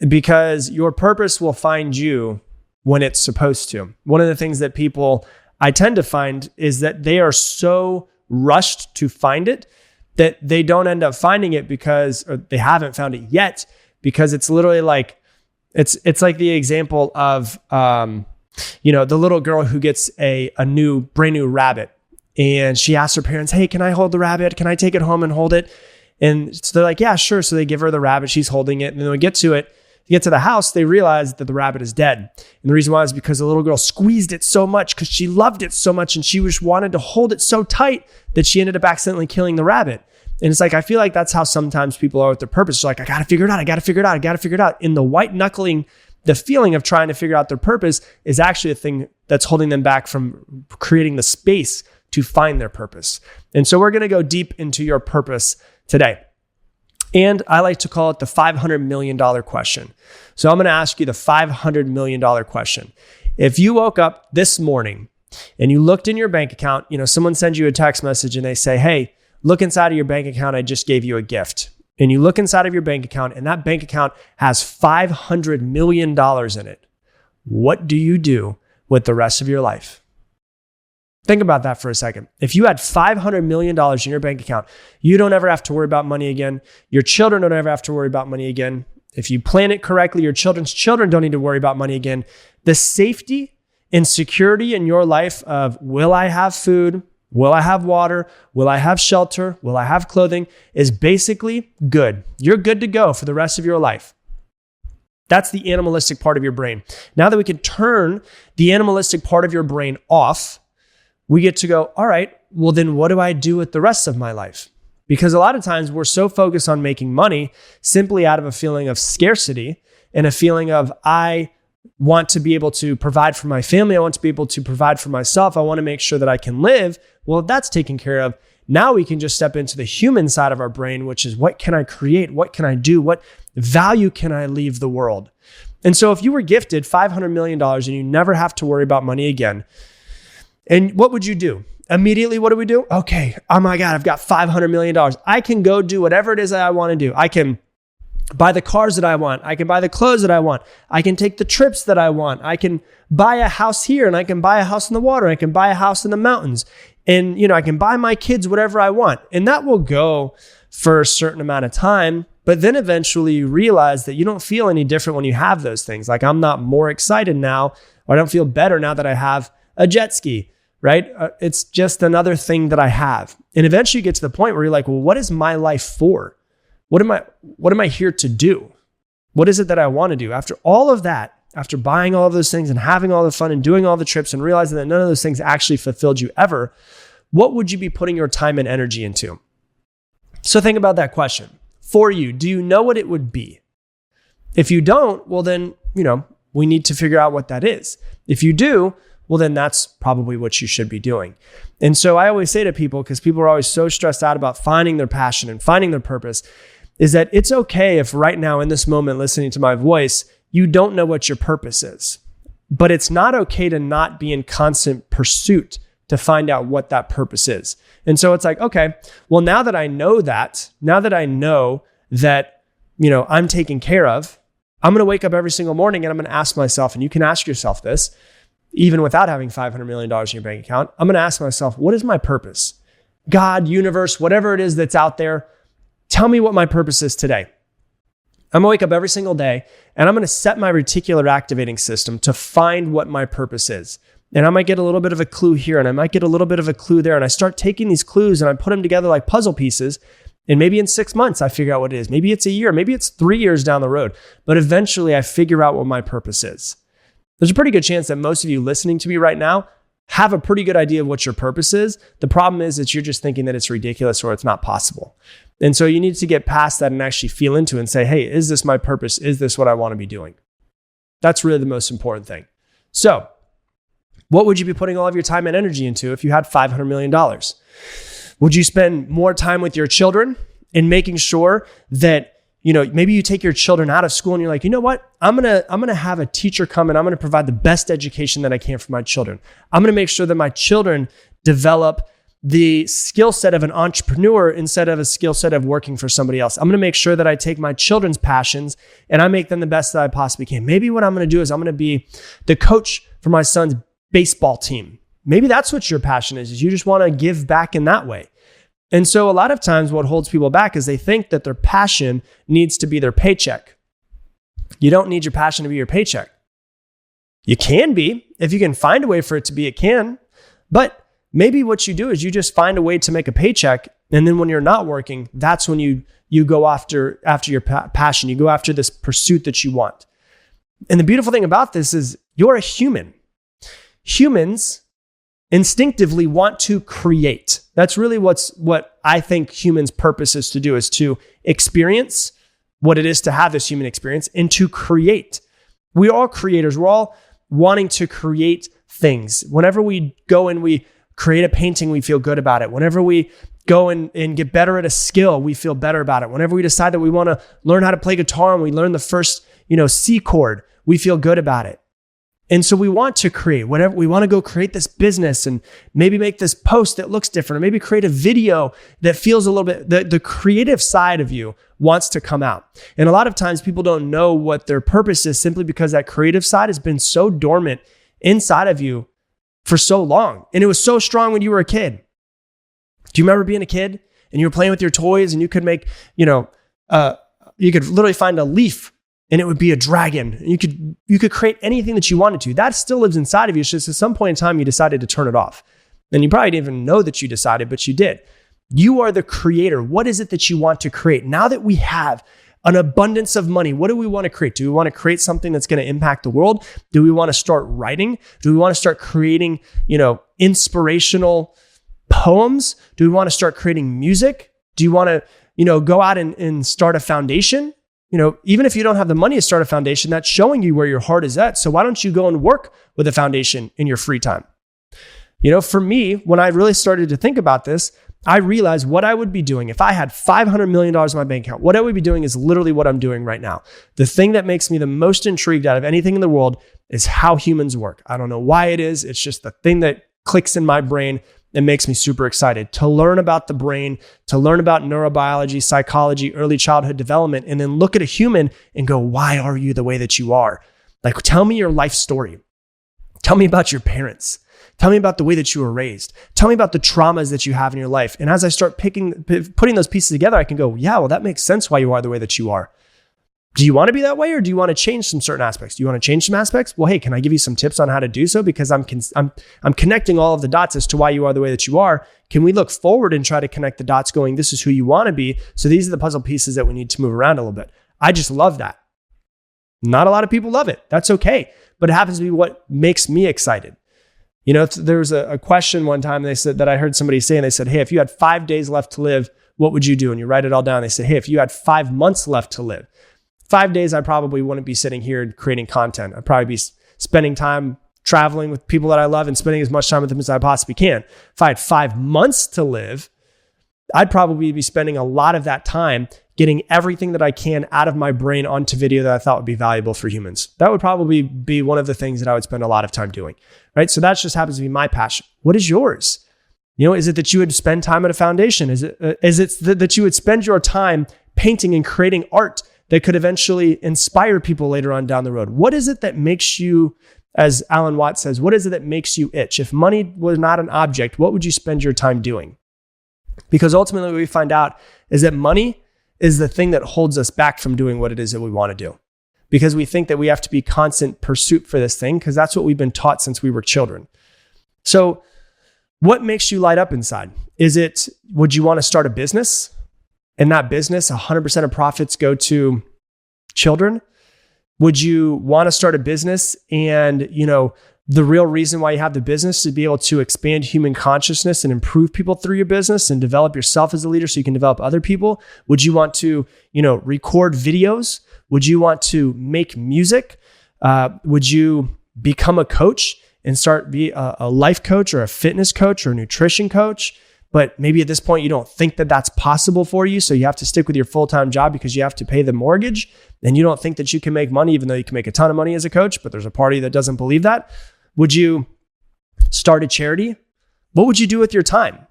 because your purpose will find you when it's supposed to. One of the things that people I tend to find is that they are so rushed to find it that they don't end up finding it because, or they haven't found it yet, because it's literally like, it's like the example of, the little girl who gets a brand new rabbit, and she asks her parents, hey, can I hold the rabbit? Can I take it home and hold it? And so they're like, yeah, sure. So they give her the rabbit, she's holding it. And then when we get to the house, they realize that the rabbit is dead. And the reason why is because the little girl squeezed it so much because she loved it so much, and she just wanted to hold it so tight that she ended up accidentally killing the rabbit. And it's like, I feel like that's how sometimes people are with their purpose. They're like, I got to figure it out. I got to figure it out. I got to figure it out. In the white knuckling, the feeling of trying to figure out their purpose is actually a thing that's holding them back from creating the space to find their purpose. And so we're going to go deep into your purpose today. And I like to call it the $500 million question. So I'm going to ask you the $500 million question. If you woke up this morning and you looked in your bank account, someone sends you a text message and they say, hey, look inside of your bank account. I just gave you a gift. And you look inside of your bank account, and that bank account has $500 million in it. What do you do with the rest of your life? Think about that for a second. If you had $500 million in your bank account, you don't ever have to worry about money again. Your children don't ever have to worry about money again. If you plan it correctly, your children's children don't need to worry about money again. The safety and security in your life of, will I have food? Will I have water? Will I have shelter? Will I have clothing? Is basically good. You're good to go for the rest of your life. That's the animalistic part of your brain. Now that we can turn the animalistic part of your brain off, we get to go, all right, well then what do I do with the rest of my life? Because a lot of times we're so focused on making money simply out of a feeling of scarcity and a feeling of, I want to be able to provide for my family. I want to be able to provide for myself. I want to make sure that I can live. Well, that's taken care of. Now we can just step into the human side of our brain, which is, what can I create? What can I do? What value can I leave the world? And so if you were gifted $500 million and you never have to worry about money again, and what would you do? Immediately, what do we do? Okay, oh my God, I've got $500 million. I can go do whatever it is that I want to do. I can buy the cars that I want. I can buy the clothes that I want. I can take the trips that I want. I can buy a house here, and I can buy a house in the water. I can buy a house in the mountains. And, I can buy my kids whatever I want. And that will go for a certain amount of time. But then eventually you realize that you don't feel any different when you have those things. Like, I'm not more excited now, or I don't feel better now that I have a jet ski, right? It's just another thing that I have. And eventually you get to the point where you're like, well, what is my life for? What am I here to do? What is it that I want to do? After all of that, after buying all of those things and having all the fun and doing all the trips and realizing that none of those things actually fulfilled you ever, what would you be putting your time and energy into? So think about that question. For you, do you know what it would be? If you don't, well then, we need to figure out what that is. If you do, well then that's probably what you should be doing. And so I always say to people, because people are always so stressed out about finding their passion and finding their purpose, is that it's okay if right now in this moment, listening to my voice, you don't know what your purpose is. But it's not okay to not be in constant pursuit to find out what that purpose is. And so it's like, okay, well, now that I know that I'm taken care of, I'm going to wake up every single morning and I'm going to ask myself, and you can ask yourself this, even without having $500 million in your bank account, I'm going to ask myself, what is my purpose? God, universe, whatever it is that's out there, tell me what my purpose is today. I'm going to wake up every single day and I'm going to set my reticular activating system to find what my purpose is. And I might get a little bit of a clue here and I might get a little bit of a clue there. And I start taking these clues and I put them together like puzzle pieces. And maybe in 6 months, I figure out what it is. Maybe it's a year, maybe it's 3 years down the road. But eventually I figure out what my purpose is. There's a pretty good chance that most of you listening to me right now have a pretty good idea of what your purpose is. The problem is that you're just thinking that it's ridiculous or it's not possible. And so you need to get past that and actually feel into it and say, hey, is this my purpose? Is this what I want to be doing? That's really the most important thing. So what would you be putting all of your time and energy into if you had $500 million? Would you spend more time with your children and making sure that, maybe you take your children out of school and you're like, you know what? I'm going to have a teacher come and I'm going to provide the best education that I can for my children. I'm going to make sure that my children develop the skill set of an entrepreneur instead of a skill set of working for somebody else. I'm going to make sure that I take my children's passions and I make them the best that I possibly can. Maybe what I'm going to do is I'm going to be the coach for my son's baseball team. Maybe that's what your passion is you just want to give back in that way. And so a lot of times what holds people back is they think that their passion needs to be their paycheck. You don't need your passion to be your paycheck. You can be. If you can find a way for it to be, it can. But maybe what you do is you just find a way to make a paycheck. And then when you're not working, that's when you go after your passion. You go after this pursuit that you want. And the beautiful thing about this is you're a human. Humans instinctively want to create. That's really what I think humans' purpose is to do, is to experience what it is to have this human experience and to create. We're all creators. We're all wanting to create things. Whenever we go and we create a painting, we feel good about it. Whenever we go and get better at a skill, we feel better about it. Whenever we decide that we want to learn how to play guitar and we learn the first, C chord, we feel good about it. And so we want to create whatever we want to go create this business and maybe make this post that looks different, or maybe create a video that feels a little bit, the creative side of you wants to come out. And a lot of times people don't know what their purpose is simply because that creative side has been so dormant inside of you for so long. And it was so strong when you were a kid. Do you remember being a kid and you were playing with your toys and you could make, you could literally find a leaf and it would be a dragon. You could create anything that you wanted to. That still lives inside of you. It's just at some point in time, you decided to turn it off. And you probably didn't even know that you decided, but you did. You are the creator. What is it that you want to create? Now that we have an abundance of money, what do we want to create? Do we want to create something that's going to impact the world? Do we want to start writing? Do we want to start creating, inspirational poems? Do we want to start creating music? Do you want to, go out and start a foundation? Even if you don't have the money to start a foundation, that's showing you where your heart is at. So why don't you go and work with a foundation in your free time? For me, when I really started to think about this, I realized what I would be doing if I had $500 million in my bank account. What I would be doing is literally what I'm doing right now. The thing that makes me the most intrigued out of anything in the world is how humans work. I don't know why it is. It's just the thing that clicks in my brain. It makes me super excited to learn about the brain, to learn about neurobiology, psychology, early childhood development, and then look at a human and go, why are you the way that you are? Like, tell me your life story. Tell me about your parents. Tell me about the way that you were raised. Tell me about the traumas that you have in your life. And as I start putting those pieces together, I can go, yeah, well, that makes sense why you are the way that you are. Do you want to be that way, or do you want to change some certain aspects? Do you want to change some aspects? Well, hey, can I give you some tips on how to do so? Because I'm connecting all of the dots as to why you are the way that you are. Can we look forward and try to connect the dots going, this is who you want to be. So these are the puzzle pieces that we need to move around a little bit. I just love that. Not a lot of people love it. That's okay. But it happens to be what makes me excited. There was a question one time they said that I heard somebody say, and they said, hey, if you had 5 days left to live, what would you do? And you write it all down. They said, hey, if you had 5 months left to live, 5 days, I probably wouldn't be sitting here creating content. I'd probably be spending time traveling with people that I love and spending as much time with them as I possibly can. If I had 5 months to live, I'd probably be spending a lot of that time getting everything that I can out of my brain onto video that I thought would be valuable for humans. That would probably be one of the things that I would spend a lot of time doing, right? So that just happens to be my passion. What is yours? Is it that you would spend time at a foundation? Is it that you would spend your time painting and creating art that could eventually inspire people later on down the road? What is it that makes you, as Alan Watts says, what is it that makes you itch? If money was not an object, what would you spend your time doing? Because ultimately what we find out is that money is the thing that holds us back from doing what it is that we want to do. Because we think that we have to be constant pursuit for this thing, because that's what we've been taught since we were children. So what makes you light up inside? Would you want to start a business? In that business, 100% of profits go to children? Would you want to start a business and, the real reason why you have the business is to be able to expand human consciousness and improve people through your business and develop yourself as a leader so you can develop other people? Would you want to, record videos? Would you want to make music? Would you become a coach and be a life coach or a fitness coach or a nutrition coach? But maybe at this point, you don't think that that's possible for you. So you have to stick with your full-time job because you have to pay the mortgage. And you don't think that you can make money, even though you can make a ton of money as a coach, but there's a party that doesn't believe that. Would you start a charity? What would you do with your time?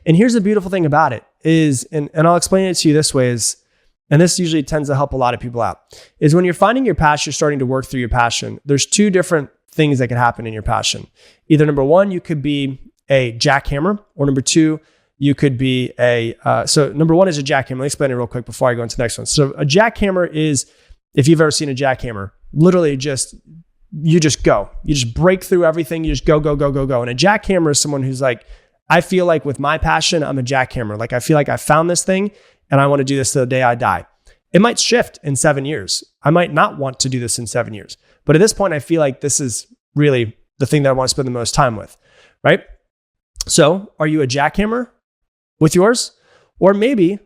And here's the beautiful thing about it is, and I'll explain it to you this way is, and this usually tends to help a lot of people out, is when you're finding your passion, you're starting to work through your passion. There's two different things that can happen in your passion. Either number one, you could be a jackhammer, or number two, you could be so number one is a jackhammer. Let me explain it real quick before I go into the next one. So a jackhammer is, if you've ever seen a jackhammer, literally you just go. You just break through everything. You just go, go, go, go, go. And a jackhammer is someone who's like, I feel like with my passion, I'm a jackhammer. Like I feel like I found this thing and I want to do this till the day I die. It might shift in 7 years. I might not want to do this in 7 years. But at this point, I feel like this is really the thing that I want to spend the most time with, right? So are you a jackhammer with yours? Or maybe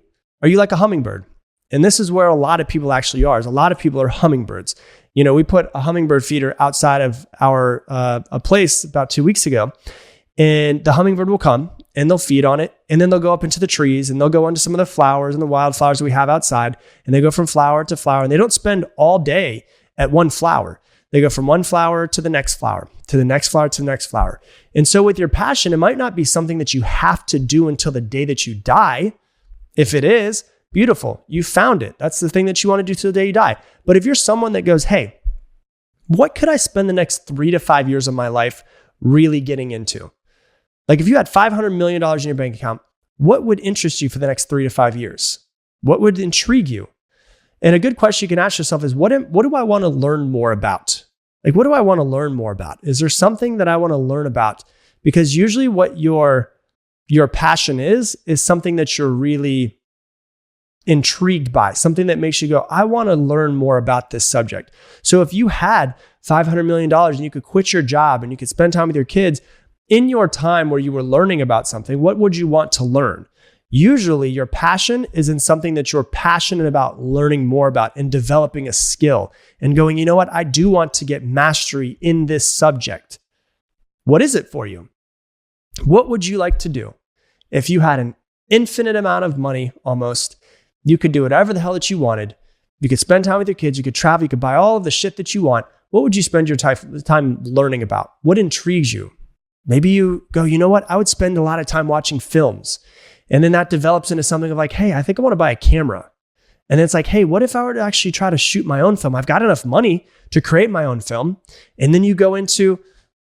are you like a hummingbird? And this is where a lot of people actually are. A lot of people are hummingbirds. We put a hummingbird feeder outside of our a place about 2 weeks ago, and the hummingbird will come and they'll feed on it, and then they'll go up into the trees and they'll go into some of the flowers and the wildflowers that we have outside, and they go from flower to flower, and they don't spend all day at one flower. They go from one flower to the next flower, to the next flower, to the next flower. And so with your passion, it might not be something that you have to do until the day that you die. If it is, beautiful. You found it. That's the thing that you want to do till the day you die. But if you're someone that goes, hey, what could I spend the next 3 to 5 years of my life really getting into? Like if you had $500 million in your bank account, what would interest you for the next 3 to 5 years? What would intrigue you? And a good question you can ask yourself is, what do I want to learn more about? Like, what do I want to learn more about? Is there something that I want to learn about? Because usually what your passion is something that you're really intrigued by, something that makes you go, I want to learn more about this subject. So if you had $500 million and you could quit your job and you could spend time with your kids in your time where you were learning about something, what would you want to learn? Usually your passion is in something that you're passionate about learning more about and developing a skill and going, you know what? I do want to get mastery in this subject. What is it for you? What would you like to do? If you had an infinite amount of money, almost, you could do whatever the hell that you wanted. You could spend time with your kids. You could travel. You could buy all of the shit that you want. What would you spend your time learning about? What intrigues you? Maybe you go, you know what? I would spend a lot of time watching films. And then that develops into something of like, hey, I think I want to buy a camera. And then it's like, hey, what if I were to actually try to shoot my own film? I've got enough money to create my own film. And then you go into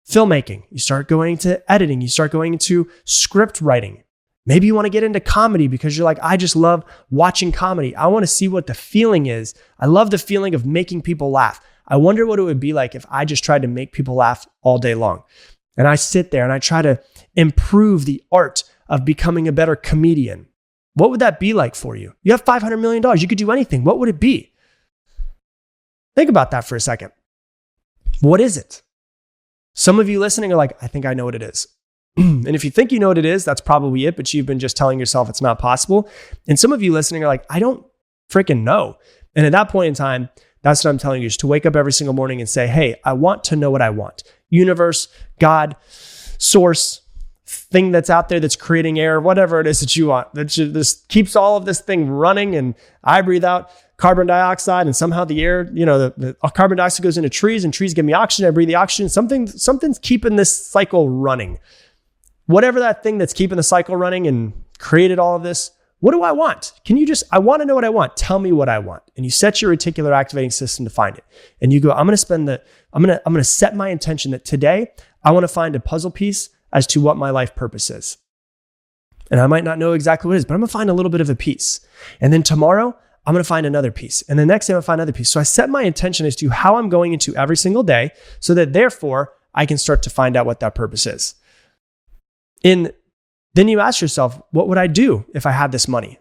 filmmaking. You start going to editing. You start going into script writing. Maybe you want to get into comedy because you're like, I just love watching comedy. I want to see what the feeling is. I love the feeling of making people laugh. I wonder what it would be like if I just tried to make people laugh all day long. And I sit there and I try to improve the art of becoming a better comedian. What would that be like for you? You have $500 million. You could do anything. What would it be? Think about that for a second. What is it? Some of you listening are like, I think I know what it is. And if you think you know what it is, that's probably it, but you've been just telling yourself it's not possible. And some of you listening are like, I don't freaking know. And at that point in time, that's what I'm telling you, is to wake up every single morning and say, hey, I want to know what I want. Universe, God, source, thing that's out there that's creating air, whatever it is that you want, that just keeps all of this thing running. And I breathe out carbon dioxide, and somehow the air, the carbon dioxide goes into trees and trees give me oxygen. I breathe the oxygen. Something's keeping this cycle running. Whatever that thing that's keeping the cycle running and created all of this, what do I want? I want to know what I want. Tell me what I want. And you set your reticular activating system to find it. And you go, I'm going to set my intention that today I want to find a puzzle piece as to what my life purpose is. And I might not know exactly what it is, but I'm going to find a little bit of a piece. And then tomorrow, I'm going to find another piece. And the next day, I'm going to find another piece. So I set my intention as to how I'm going into every single day so that therefore I can start to find out what that purpose is. And then you ask yourself, what would I do if I had this money?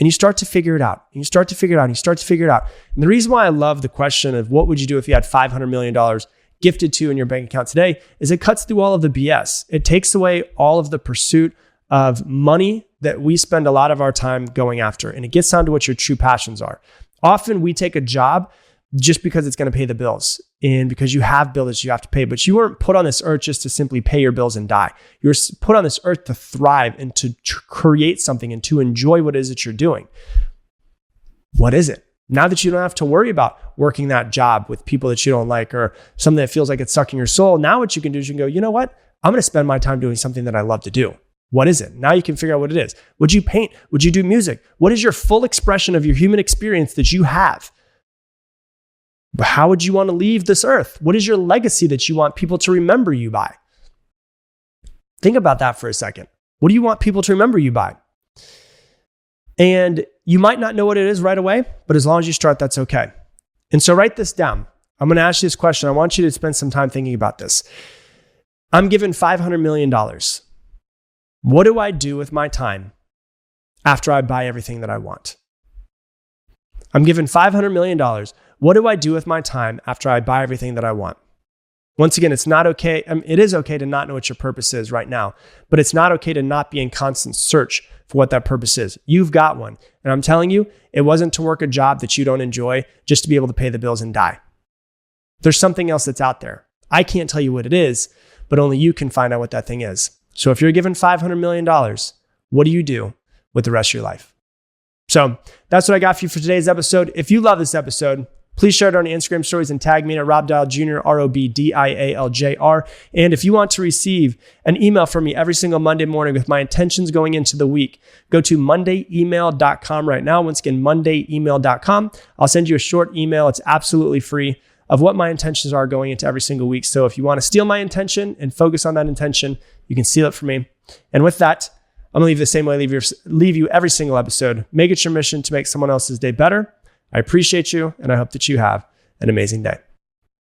And you start to figure it out. And you start to figure it out. And you start to figure it out. And the reason why I love the question of what would you do if you had $500 million gifted to in your bank account today is it cuts through all of the BS. It takes away all of the pursuit of money that we spend a lot of our time going after. And it gets down to what your true passions are. Often we take a job just because it's going to pay the bills and because you have bills you have to pay. But you weren't put on this earth just to simply pay your bills and die. You were put on this earth to thrive and to create something and to enjoy what it is that you're doing. What is it? Now that you don't have to worry about working that job with people that you don't like or something that feels like it's sucking your soul, now what you can do is you can go, you know what? I'm going to spend my time doing something that I love to do. What is it? Now you can figure out what it is. Would you paint? Would you do music? What is your full expression of your human experience that you have? How would you want to leave this earth? What is your legacy that you want people to remember you by? Think about that for a second. What do you want people to remember you by? And you might not know what it is right away, but as long as you start, that's okay. And so write this down. I'm going to ask you this question. I want you to spend some time thinking about this. I'm given $500 million. What do I do with my time after I buy everything that I want? I'm given $500 million. What do I do with my time after I buy everything that I want? Once again, it's not okay. It is okay to not know what your purpose is right now, but it's not okay to not be in constant search for what that purpose is. You've got one. And I'm telling you, it wasn't to work a job that you don't enjoy just to be able to pay the bills and die. There's something else that's out there. I can't tell you what it is, but only you can find out what that thing is. So if you're given $500 million, what do you do with the rest of your life? So that's what I got for you for today's episode. If you love this episode, please share it on your Instagram stories and tag me at Rob Dial Jr., ROBDIALJR. And if you want to receive an email from me every single Monday morning with my intentions going into the week, go to mondayemail.com right now. Once again, mondayemail.com. I'll send you a short email. It's absolutely free of what my intentions are going into every single week. So if you want to steal my intention and focus on that intention, you can steal it from me. And with that, I'm going to leave the same way I leave you every single episode. Make it your mission to make someone else's day better. I appreciate you, and I hope that you have an amazing day.